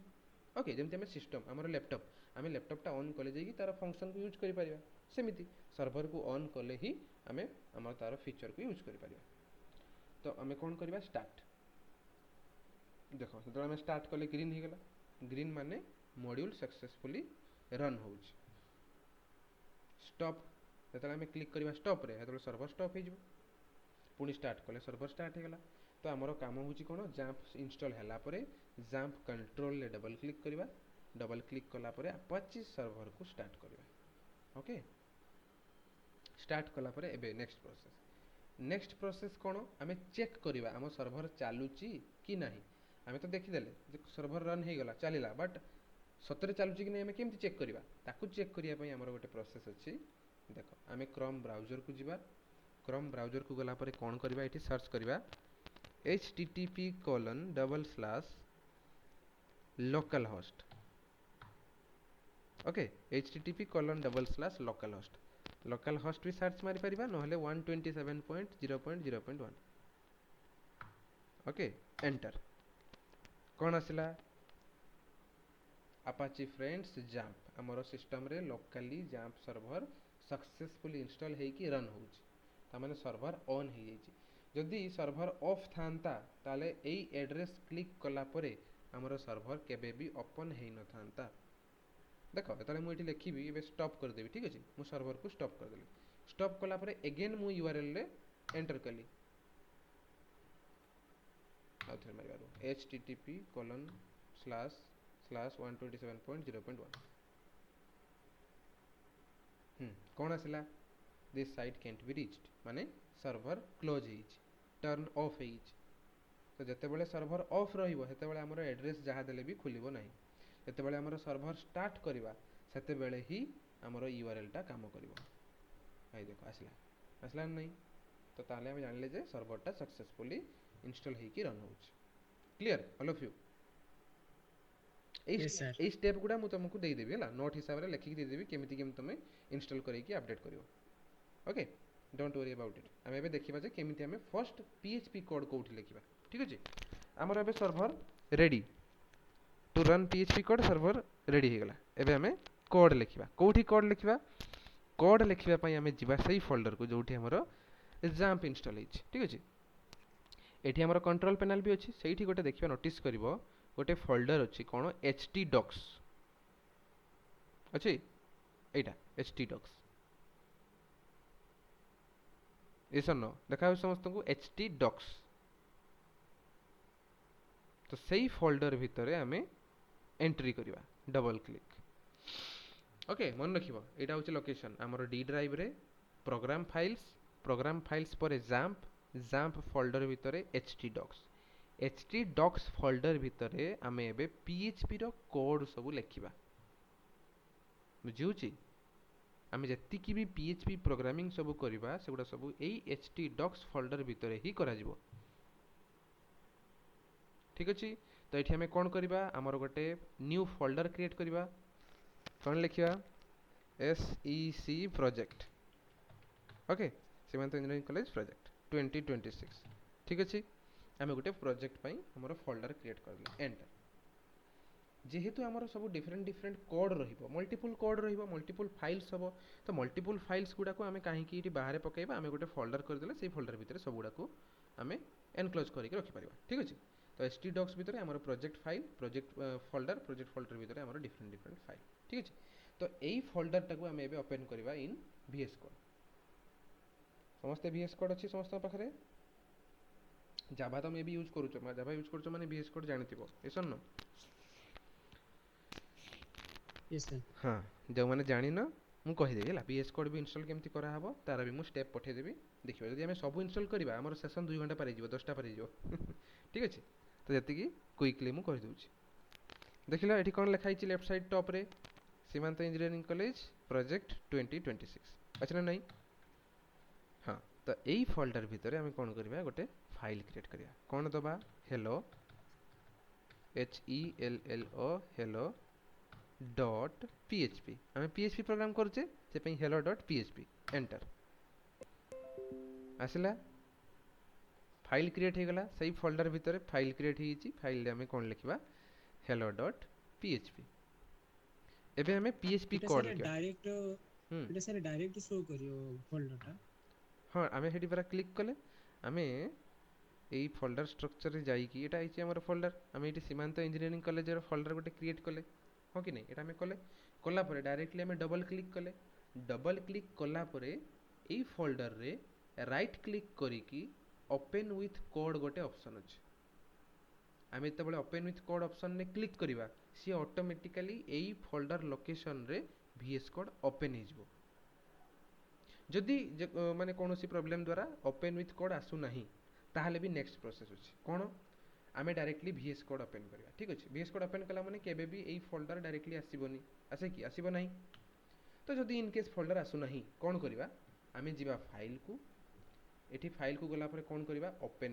ଓକେ, ଯେମିତି ଆମେ ସିଷ୍ଟମ୍ ଆମର ଲ୍ୟାପଟପ୍, ଆମେ ଲ୍ୟାପଟପ୍ଟା ଅନ୍ କଲେ ଯାଇକି ତା'ର ଫଙ୍କସନ୍କୁ ୟୁଜ୍ କରିପାରିବା, ସେମିତି ସର୍ଭରକୁ ଅନ୍ କଲେ ହିଁ ଆମେ ଆମର ତା'ର ଫିଚର୍କୁ ୟୁଜ୍ କରିପାରିବା। ତ ଆମେ କ'ଣ କରିବା, ଷ୍ଟାର୍ଟ। ଦେଖ ଯେତେବେଳେ ଆମେ ଷ୍ଟାର୍ଟ କଲେ ଗ୍ରୀନ୍ ହେଇଗଲା, ଗ୍ରୀନ୍ ମାନେ ମଡ୍ୟୁଲ୍ ସକ୍ସେସଫୁଲି ରନ୍ ହେଉଛି। ଷ୍ଟପ୍, ଯେତେବେଳେ ଆମେ କ୍ଲିକ୍ କରିବା ଷ୍ଟପ୍ରେ ସେତେବେଳେ ସର୍ଭର ଷ୍ଟପ୍ ହେଇଯିବ। ପୁଣି ଷ୍ଟାର୍ଟ କଲେ ସର୍ଭର ଷ୍ଟାର୍ଟ ହେଇଗଲା। ତ ଆମର କାମ ହେଉଛି କ'ଣ, ଜାମ୍ପ ଇନଷ୍ଟଲ୍ ହେଲା ପରେ ଜାମ୍ପ କଣ୍ଟ୍ରୋଲରେ ଡବଲ୍ କ୍ଲିକ୍ କରିବା, ଡବଲ୍ କ୍ଲିକ୍ କଲା ପରେ ଆପାଚି ସର୍ଭରକୁ ଷ୍ଟାର୍ଟ କରିବା। ଓକେ, ଷ୍ଟାର୍ଟ କଲା ପରେ ଏବେ ନେକ୍ସଟ ପ୍ରୋସେସ୍ କ'ଣ, ଆମେ ଚେକ୍ କରିବା ଆମ ସର୍ଭର ଚାଲୁଛି କି ନାହିଁ। ଆମେ ତ ଦେଖିଦେଲେ ଯେ ସର୍ଭର ରନ୍ ହେଇଗଲା, ଚାଲିଲା, ବଟ୍ ସତରେ ଚାଲୁଛି କି ନାହିଁ ଆମେ କେମିତି ଚେକ୍ କରିବା, ତାକୁ ଚେକ୍ କରିବା ପାଇଁ ଆମର ଗୋଟେ ପ୍ରୋସେସ୍ ଅଛି। ଦେଖ ଆମେ କ୍ରୋମ୍ ବ୍ରାଉଜରକୁ ଯିବା, କ୍ରୋମ୍ ବ୍ରାଉଜରକୁ ଗଲା ପରେ କ'ଣ କରିବା, ଏଠି ସର୍ଚ୍ଚ କରିବା http://localhost। Okay, http://localhost। localhost ବି ସର୍ଚ୍ଚ ମାରିପାରିବା, ନହେଲେ 127.0.0.1। Okay, enter. କ'ଣ ଆସିଲା, ଆପାଚି ଫ୍ରେଣ୍ଡସ୍ ଜାମ୍ପ। ଆମର ସିଷ୍ଟମରେ locally jump server successfully install ହେଇକି ରନ୍ ହେଉଛି, ତାମାନେ ସର୍ଭର ଅନ୍ ହେଇଯାଇଛି। ଯଦି ସର୍ଭର ଅଫ୍ ଥାନ୍ତା ତାହେଲେ ଏଇ ଆଡ୍ରେସ୍ କ୍ଲିକ୍ କଲା ପରେ ଆମର ସର୍ଭର କେବେ ବି ଓପନ୍ ହେଇନଥାନ୍ତା। ଦେଖ ଯେତେବେଳେ ମୁଁ ଏଠି ଲେଖିବି, ଏବେ ଷ୍ଟପ୍ କରିଦେବି ଠିକ୍ ଅଛି, ମୁଁ ସର୍ଭରକୁ ଷ୍ଟପ୍ କରିଦେଲି। ଷ୍ଟପ୍ କଲା ପରେ ଏଗେନ୍ ମୁଁ ୟୁଆର୍ଏଲ୍ରେ ଏଣ୍ଟର କଲି, ଆଉ ଥରେ ମାରିବାରୁ http://127.0.1। କ'ଣ ଆସିଲା, ଦିସ୍ ସାଇଟ୍ କ୍ୟାଣ୍ଟ ବି ରିଚ୍ଡ, ମାନେ ସର୍ଭର କ୍ଲୋଜ୍ ହେଇଛି, ଟର୍ନ ଅଫ୍ ହେଇଛି। ତ ଯେତେବେଳେ ସର୍ଭର ଅଫ୍ ରହିବ ସେତେବେଳେ ଆମର ଆଡ୍ରେସ୍ ଯାହା ଦେଲେ ବି ଖୋଲିବ ନାହିଁ। ଯେତେବେଳେ ଆମର ସର୍ଭର ଷ୍ଟାର୍ଟ କରିବା ସେତେବେଳେ ହିଁ ଆମର ୟୁଆର୍ଏଲ୍ଟା କାମ କରିବ। ଭାଇ ଦେଖ ଆସିଲା ନା ନାହିଁ। ତ ତାହେଲେ ଆମେ ଜାଣିଲେ ଯେ ସର୍ଭରଟା ସକ୍ସେସଫୁଲି ଇନଷ୍ଟଲ୍ ହେଇକି ରନ୍ ହେଉଛି। Clear all of you? Yes, sir. এই স্টেপ গুড়া ମୁଁ ତୁମକୁ ଦେଇଦେବି ହେଲା, ନୋଟ୍ ହିସାବରେ ଲେଖିକି ଦେଇଦେବି, କେମିତି ତୁମେ ଇନଷ୍ଟଲ୍ କରିକି ଅପଡେଟ୍ କରିବ। ଓକେ, ଡୋଣ୍ଟ ୱରି ଆବାଉଟ୍ ଇଟ୍। ଆମେ ଏବେ ଦେଖିବା ଯେ କେମିତି ଆମେ ଫର୍ଷ୍ଟ PHP କୋଡ୍ କୋଉଠି ଲେଖିବା। ଠିକ୍ ଅଛି, ଆମର ଏବେ server ready to run PHP code, server ready ହେଇଗଲା। ଏବେ ଆମେ କୋଡ୍ ଲେଖିବା। କୋଉଠି କୋଡ୍ ଲେଖିବା? କୋଡ୍ ଲେଖିବା ପାଇଁ ଆମେ ଯିବା ସେଇ ଫୋଲ୍ଡରକୁ ଯୋଉଠି ଆମର ଜାମ୍ପ ଇନଷ୍ଟଲ୍ ହେଇଛି। ଠିକ୍ ଅଛି, ଏଠି ଆମର କଣ୍ଟ୍ରୋଲ ପେନାଲ ବି ଅଛି, ସେଇଠି ଗୋଟେ ଦେଖିବା, ନୋଟିସ୍ କରିବ ଗୋଟେ ଫୋଲ୍ଡର ଅଛି, କ'ଣ htdocs ଅଛି, ଏଇଟା htdocs। ଏସ ନ ଦେଖାଯାଉଛି ସମସ୍ତଙ୍କୁ htdocs। ତ ସେଇ ଫୋଲ୍ଡର ଭିତରେ ଆମେ ଏଣ୍ଟ୍ରି କରିବା, ଡବଲ୍ କ୍ଲିକ୍। ଓକେ, ମନେ ରଖିବ ଏଇଟା ହେଉଛି ଲୋକେସନ୍ ଆମର ଡି ଡ୍ରାଇଭ୍ରେ ପ୍ରୋଗ୍ରାମ ଫାଇଲ୍ସ ପରେ ଜାମ୍ପ ଫୋଲ୍ଡର ଭିତରେ htdocs। htdocs ଫୋଲ୍ଡର ଭିତରେ ଆମେ ଏବେ PHPର କୋଡ୍ ସବୁ ଲେଖିବା। ବୁଝିହେଉଛି? ଆମେ ଯେତିକି ବି PHP ପ୍ରୋଗ୍ରାମିଂ ସବୁ କରିବା ସେଗୁଡ଼ା ସବୁ ଏଇ htdocs ଫୋଲ୍ଡର ଭିତରେ ହିଁ କରାଯିବ। ଠିକ୍ ଅଛି, ତ ଏଠି ଆମେ କ'ଣ କରିବା, ଆମର ଗୋଟେ ନ୍ୟୁ ଫୋଲ୍ଡର କ୍ରିଏଟ୍ କରିବା। କ'ଣ ଲେଖିବା, SEC ପ୍ରୋଜେକ୍ଟ। ଓକେ, ସୀମାନ୍ତ ଇଞ୍ଜିନିୟରିଂ କଲେଜ ପ୍ରୋଜେକ୍ଟ 2026। ଠିକ୍ ଅଛି, ଆମେ ଗୋଟେ ପ୍ରୋଜେକ୍ଟ ପାଇଁ ଆମର ଫୋଲ୍ଡର କ୍ରିଏଟ୍ କରିଦେଲେ, ଏଣ୍ଟର। जेहेतु आमर सब डिफरेंट डिफरेंट कोड रहिबो मल्टीपल कोड रहिबो मल्टीपल फाइल्स हबो तो मल्टीपल फाइल्स गुडा को आमे काहे की इटी बाहर पकेबा आमे गोटे फोल्डर कर देले सेई फोल्डर भितर सब गुडा को आमे एनक्लोज करके रखि परिबा ठीक अछि तो htdocs भितर आमर प्रोजेक्ट फाइल प्रोजेक्ट फोल्डर भितर आमर डिफरेंट डिफरेंट फाइल ठीक अछि तो एई फोल्डर टाको आमे एबे ओपन करबा इन VS कोड समस्त VS कोड अछि समस्त पाखरे जावा तो मे भी यूज करूछ जावा यूज करूछ माने VS कोड जानिथिबो एसन न यस सर हाँ जो मैंने जानी ना मु कहीदेवी है VS कोड भी इंस्टॉल केमती कराहब तार भी मुझे स्टेप पठेदेवी देखिए जब आम सब इंस्टॉल करवा आम सेशन 2 घंटा पार 10टा पार ठीक अच्छे तो जी क्विकली मुझे कहीदे देख लो ये कौन लिखाई लेफ्ट साइड टॉप रे सीमांत इंजीनियरिंग कॉलेज प्रोजेक्ट 2026 अच्छा ना नहीं हाँ तो यही फोल्डर भितर आम कौन करवा गोटे फाइल क्रिएट करवा कौन दबा hello HELLO hello dot PHP आम PHP प्रोग्राम करुचे से हेलो डॉट PHP एंटर आसला फाइल क्रिएट हो गला सही फोल्डर भितर फाइल क्रिएट होईची फाइल आम कौन लिखा हेलो डॉट PHP एबे हमें PHP कोड लिखा डायरेक्ट एटा सर डायरेक्ट शो करियो फोल्डर टा हाँ आम हेटी पूरा क्लिक कले आम यही फोल्डर स्ट्रक्चर रे जाइकी एटा आइची हमर फोल्डर आम ये सीमांत इंजीनियरिंग कॉलेज रो फोल्डर गोटे क्रिएट कले हाँ कि नहीं एटा हमें कले कला परे डायरेक्टली हमें डबल क्लिक कले डबल क्लिक कला परे एई फोल्डर रे राइट क्लिक करिकी ओपन विथ कोड गोटे ऑप्शन अछि आमे तबले ओपन विथ कोड ऑप्शन ने क्लिक करिवा सी ऑटोमेटिकली एई फोल्डर लोकेशन रे VS कोड ओपन हे जिवो जदि माने कोनोसी प्रॉब्लम द्वारा ओपन विथ कोड आसु नाही ताहले भी नेक्स्ट प्रोसेस अछि कोन आमे डायरेक्टली VS कोड ओपन करबा ठीक अछि VS कोड ओपन कला माने केबे भी एई फोल्डर डायरेक्टली आसीबोनी आसे कि आसीबो नाही तो जदि इन केस फोल्डर आसु नाही कोन करबा आमे जिबा फाइल को एठी फाइल को गला पर कोन करबा ओपन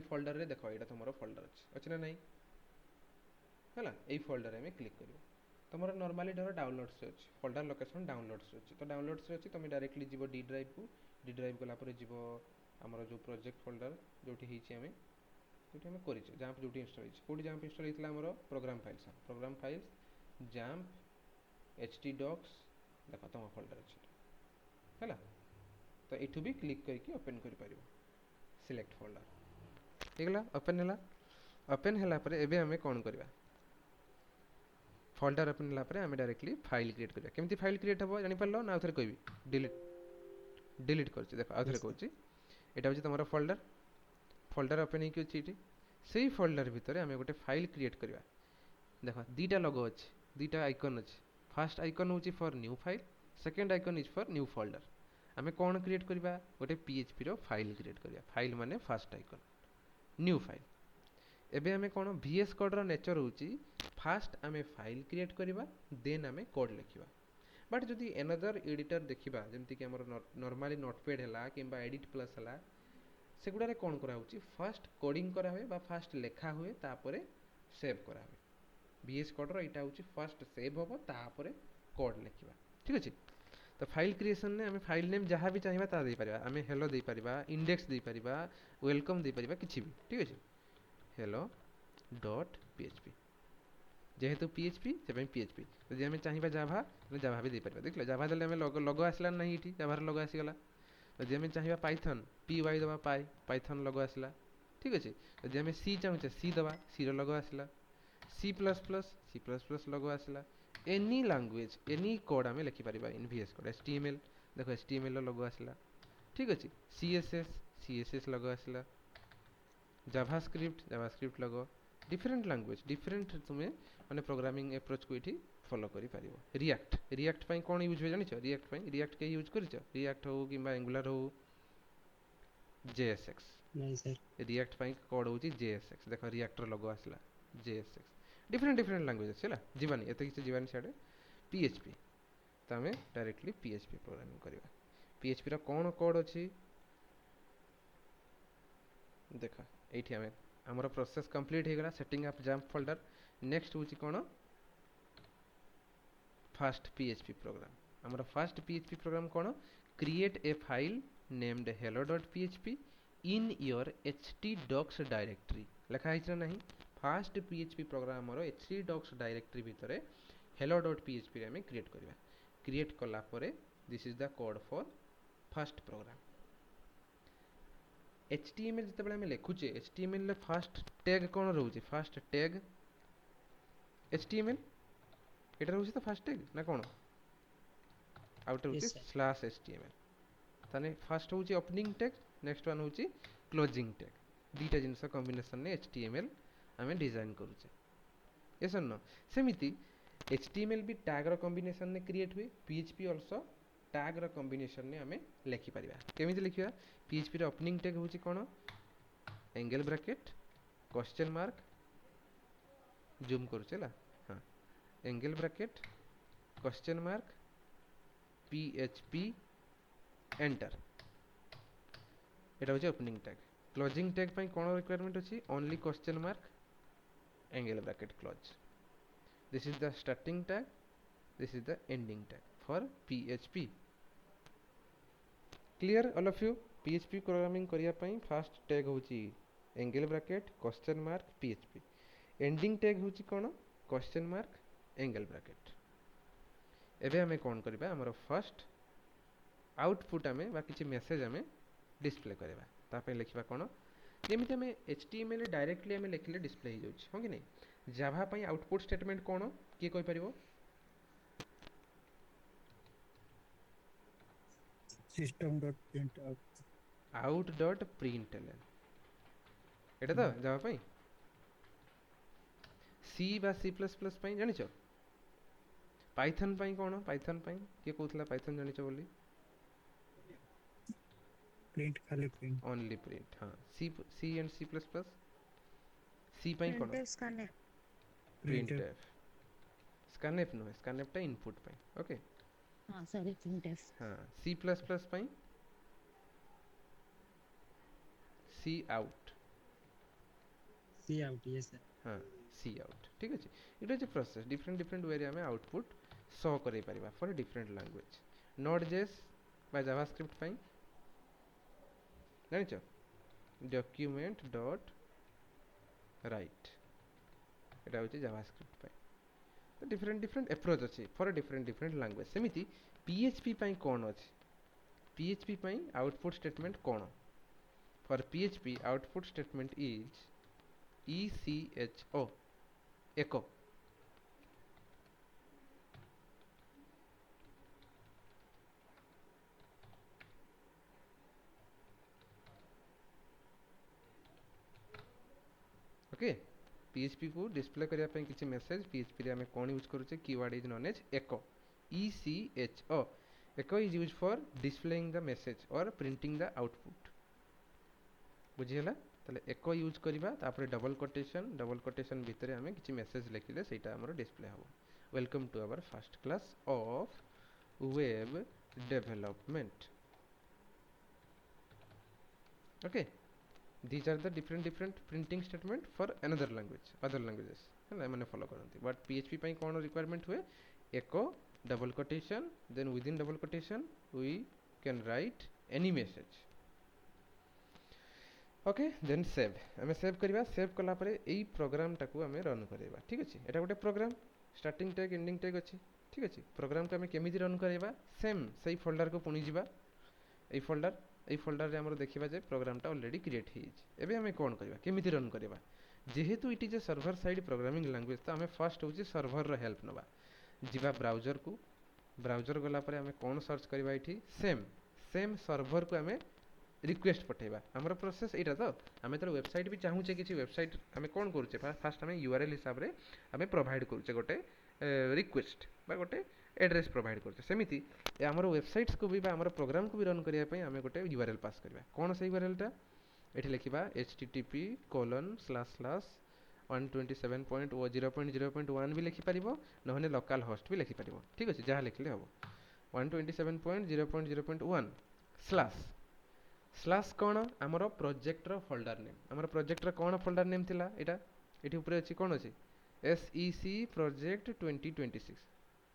फोल्डर रे देखो एटा तमरो फोल्डर अछि ना नाही हला एई फोल्डर रे में क्लिक करबा तमरो नॉर्मली धर डाउनलोड्स अछि फोल्डर लोकेशन डाउनलोड्स अछि तो डाउनलोड्स अछि तमे डायरेक्टली जिवो डी ड्राइव को डी ड्राइव गला पर जिवो हमरो जो प्रोजेक्ट फोल्डर जोठी हिची हमें जोठी हमें करिछ जाम्प जोठी इंस्टॉल हिची कोडी जाम्प इंस्टॉल हितला हमरो प्रोग्राम फाइल्स जाम्प htdocs देखो तम फोल्डर अछि हैला तो एठू भी क्लिक करके ओपन कर पारिबो सिलेक्ट फोल्डर हेगला ओपन हैला पर एबे हमें कोन करबा फोल्डर ओपन हैला पर हमें डायरेक्टली फाइल क्रिएट करबा केमती फाइल क्रिएट हबो जानि परलो ना आथरे कहबी डिलीट करछि देखो आथरे कहछि एटा होछि तमरो फोल्डर ओपन हे कि अछि सेही फोल्डर भितर हमें गोटे फाइल क्रिएट करबा देखो दीटा लोगो अछि दीटा आइकन अछि फर्स्ट आइकन होछि for new file second icon is for new folder हमें कौन क्रिएट करबा गोटे PHP रो फाइल क्रिएट करबा फाइल माने फर्स्ट आइकन न्यू फाइल एबे हमें कौन VS कोड रो नेचर होछि फर्स्ट हमें फाइल क्रिएट करबा देन हमें कोड लिखिबा बट जदि अनदर एडिटर देखिबा जेमति कि हमर नॉर्मली नोटपैड हला किंबा एडिट प्लस हला सेगुडा रे कोन करा होछि फर्स्ट कोडिंग करा हुए बा फर्स्ट लेखा हुए तापरे सेव करा हुए VS कोड रो एटा होछि फर्स्ट सेव होबो तापरे कोड लिखिबा ठीक अछि तो फाइल क्रिएशन ने हमें फाइल नेम जहाँ भी चाहिए ता दे पारिबा हमें हेलो दे पारिबा इंडेक्स दे पारिबा वेलकम दे पारिबा किछि भी ठीक अछि हेलो डॉट PHP जेहेतु PHP से PHP यदि हमें चाहिए जावा तो जावा भी दे पारिबा देखलो जावा देले हमें लोगो आसला नहीं इठी जावा लोगो आसी गला यदि हमें चाहिए पाइथन PY दबा पाइथन लोगो आसला ठीक अछि यदि हमें C चाहूचे C दबा C रो लोगो आसला C++ लोगो आसला एनी लैंग्वेज एनी कोड हमें लिखि पारिबा इन VS कोड HTML देखो HTML लो लोगो आसला ठीक अछि CSS लोगो आसला जावास्क्रिप्ट लोगो डिफरेंट लैंग्वेज डिफरेंट तुमे माने प्रोग्रामिंग अप्रोच को इठी फॉलो करि पारिबो रिएक्ट पई कोन यूज हो जानिछो रिएक्ट के यूज करिछो रिएक्ट हो किबा एंगुलर हो JSX नहीं सर रिएक्ट पई कोड होची JSX देखो रिएक्टर लोगो आसला JSX डिफरेंट लैंग्वेज अछि ला जीवानी एते किछ जीवानी छाडे PHP त हमें डायरेक्टली PHP प्रोग्रामिंग करबा PHP रा कोन कोड अछि देखा एठी हमें हमर प्रोसेस कंप्लीट हे गला setting up XAMPP folder next होची कोन फर्स्ट PHP प्रोग्राम हमर फर्स्ट PHP प्रोग्राम कोन create a file named hello.php in your htdocs directory लिखा है ना नहीं फास्ट पीएचपी प्रोग्राम हमर h3 docs डायरेक्टरी भितर hello.php रे हमें क्रिएट करबा क्रिएट कला परे this is the code for first program HTML जतबेले हमें लिखुचे HTML रे फर्स्ट टैग कोन रहउचे फर्स्ट टैग HTML एटा रहउचे तो फर्स्ट टैग ना कोन आउट रहउचे Yes, sir. स्लैश HTML ताने फर्स्ट होउचे ओपनिंग टैग नेक्स्ट वन होउचे क्लोजिंग टैग दीटा जिनस कॉम्बिनेशन ने HTML हमें डिजाइन करूचे ये सुन सेमिति HTML भी टैग रो कॉम्बिनेशन ने क्रिएट हुए PHP आल्सो टैग रो कॉम्बिनेशन ने हमें लिखि परिबा केमिति लिखिबा PHP रो ओपनिंग टैग होउची कोन angle bracket question mark zoom करूचेला हां angle bracket question mark PHP enter एटा होची ओपनिंग टैग क्लोजिंग टैग पई कोन रिक्वायरमेंट अछि only question mark angle bracket close this is the starting tag this is the ending tag for PHP clear all of you PHP programming करिया पई first tag होची angle bracket question mark PHP ending tag होची कोन question mark angle bracket एबे हमें कोन करबा हमर first output हमें बा किछि मेसेज हमें डिस्प्ले करबा ता पे लिखबा कोन जेमिति हमें HTML डायरेक्टली हमें लिखले डिस्प्ले हो जाउछ हो कि नै जावा पई आउटपुट स्टेटमेंट कोन की कोइ परिबो system.printout out.println एटा तो जावा पई C बा C++ पई जानिछो पाइथन पई कोन पाइथन पई के कहउतला पाइथन जानिछो बोली print खाली print ओनली प्रिंट हां C एंड C++ C पई कोन printf scanf printf scanf no scanf टा इनपुट पई ओके हाँ सॉरी printf हां C++ पई C out C out yes sir. हाँ सी आउट ठीक अच्छे it is process different different way रे आउटपुट शो करे परिबा फॉर डिफरेंट लैंग्वेज नोड.js बाय जावास्क्रिप्ट पई जानिछो डॉक्यूमेंट डॉट राइट एटा होची जावास्क्रिप्ट पई तो डिफरेंट डिफरेंट अप्रोच अछि फॉर डिफरेंट डिफरेंट लैंग्वेज सेमिति PHP पई कोन अछि PHP पई आउटपुट स्टेटमेंट कोन for PHP output statement is ECHO echo okay PHP को डिस्प्ले करिया पई किछि मेसेज PHP रे हमें कोन यूज करूचे keyword is known as echo ECHO echo is used for displaying the message or printing the output बुझियला तले echo यूज करिबा तापर डबल कोटेशन भितरे हमें किछि मेसेज लिखिले सेटा हमर डिस्प्ले हबो welcome to our first class of web development okay these are the different printing statement for another language other languages है माने फॉलो करंती बट PHP पई कोन रिक्वायरमेंट हुए echo double quotation then within double quotation we can write any message okay then save हमें save करबा save कला परे एई programme टाकू हमें रन करबा ठीक अछि एटा गोटे program starting tag ending tag अछि ठीक अछि प्रोग्राम को हमें केमिति रन करबा सेम सही फोल्डर को पुनी जिबा एई फोल्डर रे हमर देखिबा जे प्रोग्राम टा ऑलरेडी क्रिएट हिज एबे हमें कोन करबा केमिति रन करबा जेहेतु it is a server side programming language तो हमें फर्स्ट होची सर्वर रो हेल्प नबा जिबा ब्राउज़र को ब्राउज़र गला परे हमें कोन सर्च करबा इठी सेम सर्वर को हमें रिक्वेस्ट पठेबा हमर प्रोसेस एटा तो हमें तो वेबसाइट भी चाहू छे किछि वेबसाइट हमें कोन करूचे फर्स्ट हमें URL हिसाब रे हमें प्रोवाइड करूचे गोटे रिक्वेस्ट बा गोटे एड्रेस प्रोवाइड करते सेमिति ए हमर वेबसाइट्स को भी बा हमर प्रोग्राम को भी रन करिया पई हमें गोटे URL पास करबा कोन से URL टा एठी लिखिबा http://127.0.0.1 भी लिखि परिबो नहने लोकल होस्ट भी लिखि परिबो ठीक अछि जहा लिखले हबो 127.0.0.1 स्लैश कोन हमर प्रोजेक्ट रो फोल्डर नेम हमर प्रोजेक्ट रो कोन फोल्डर नेम थिला एटा एठी ऊपर अछि कोन अछि SEC प्रोजेक्ट 2026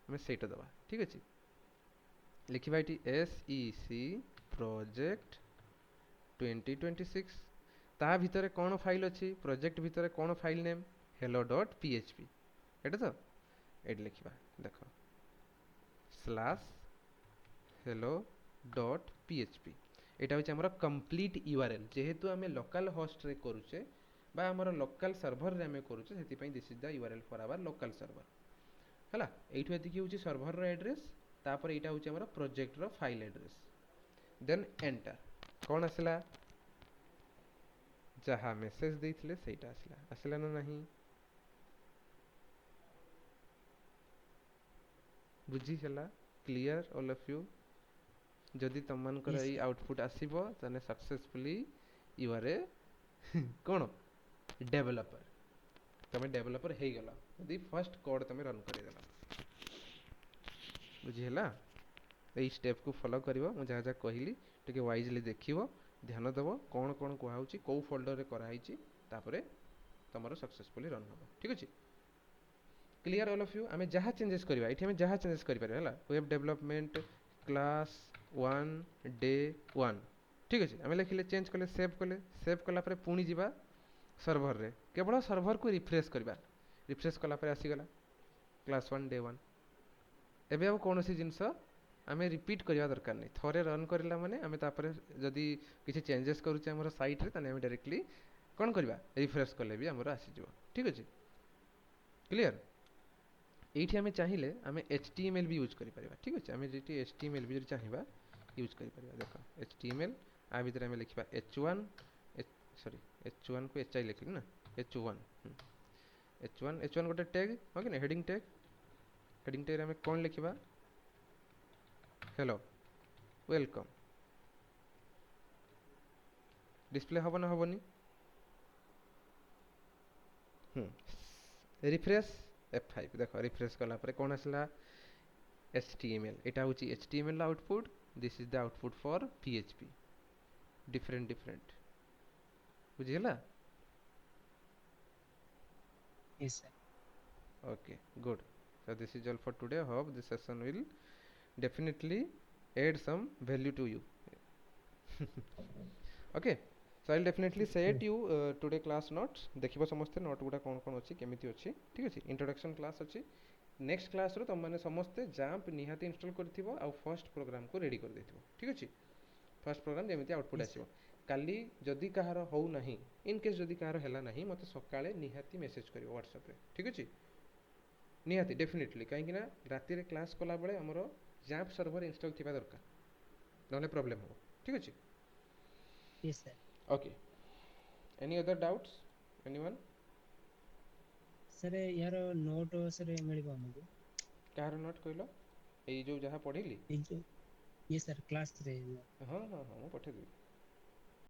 हमें सेटा दबा ठीक अछि लिखिबा एठी SEC प्रोजेक्ट 2026 ता भितरे कोन फाइल अछि प्रोजेक्ट भितरे कोन file name hello dot php एटा तो एट लिखा देख स्लैश hello dot php एटा होचे हमर कंप्लीट यूआरएल जेहेतु आमे लोकल होस्ट रे करूचे बा हमर लोकल सर्वर रे आमे करूचे सेति पई this is the URL for our local server हला एठु एति की होची सर्वर रो एड्रेस तापर एटा होची हमर प्रोजेक्ट रो फाइल एड्रेस देन एंटर कोन आसला जहा मेसेज देइथिले सेटा आसला आसला ना नहीं बुझी हला क्लियर ऑल ऑफ यू जदि तमनकर Yes, ई sir. आउटपुट आसीबो तने सक्सेसफुली यू आर ए कोन डेवलपर तमे डेवलपर हे गेला यदि फर्स्ट कोड तमे रन करि देला बुझी हला एई स्टेप को फॉलो करिवो मु जहा जहा कहिली टिके वाइजली देखिवो ध्यान देवो कोन कोन को हाउची को फोल्डर रे करा हाइची तापरे तमरो सक्सेसफुली रन होबो ठीक अछि क्लियर ऑल ऑफ यू आमे जहा चेंजेस करिवा एठी आमे जहा चेंजेस करि पारे हला वेब डेवलपमेंट क्लास 1 डे 1 ठीक अछि आमे लिखिले चेंज कले सेव कला परे पुनी जिबा सर्वर रे केवल सर्वर को रिफ्रेश कला परे आसी गला क्लास 1 डे 1 एबे अब कोनोसी जिंस आमे रिपीट करिवा दरकार नै थोरे रन करला माने आमे तापरे जदी किछि चेंजेस करूचे हमर साइट रे तने आमे डायरेक्टली कोन करबा रिफ्रेश करले भी हमर आसी जिवो ठीक अछि क्लियर एठी आमे चाहिए आमे HTML भी यूज करि परिबा ठीक अछि आमे जेटी HTML भी चाहिबा यूज करि परिबा देखो HTML आ भीतर आमे लिखबा h1 सॉरी h1 को hi लिखली ना h1 h1 गोटे टैग हो कि ना हेडिंग टैग रे आमे कोन लिखबा हेलो वेलकम डिस्प्ले हबो ना हबोनी रिफ्रेश F5 देखो रिफ्रेश कला परे कोन आसला HTML एटा होची HTML output this is the output for PHP different बुझियला Yes, sir. okay good so this is all for today hope this session will definitely add some value to you okay so I'll definitely say it you today class notes देखिबो समस्ते note गुडा कोन कोन अछि केमिति अछि ठीक अछि introduction class अछि next class रो तुम माने समस्ते जाम्प निहाती इंस्टॉल करथिबो आ फर्स्ट प्रोग्राम को रेडी कर देथिबो ठीक अछि फर्स्ट प्रोग्राम जेमिति आउटपुट Yes, आसीबो काली जदी कहार हो नाही इन केस जदी कहार हैला नाही मते सकाळे निहाती मेसेज करिवो WhatsApp रे ठीक अछि निहाती डेफिनेटली काहे कि ना राती रे क्लास कोला बळे हमरो जाम्प सर्वर इंस्टॉल थिबा दरकार नले प्रॉब्लम हो ठीक अछि Yes, sir. okay any other doubts anyone sir यार नोट सर मिलिबो हमको कहार नोट कहलो एई जो जहा पढिली ये सर क्लास रे हां हां हां मु पठे देबी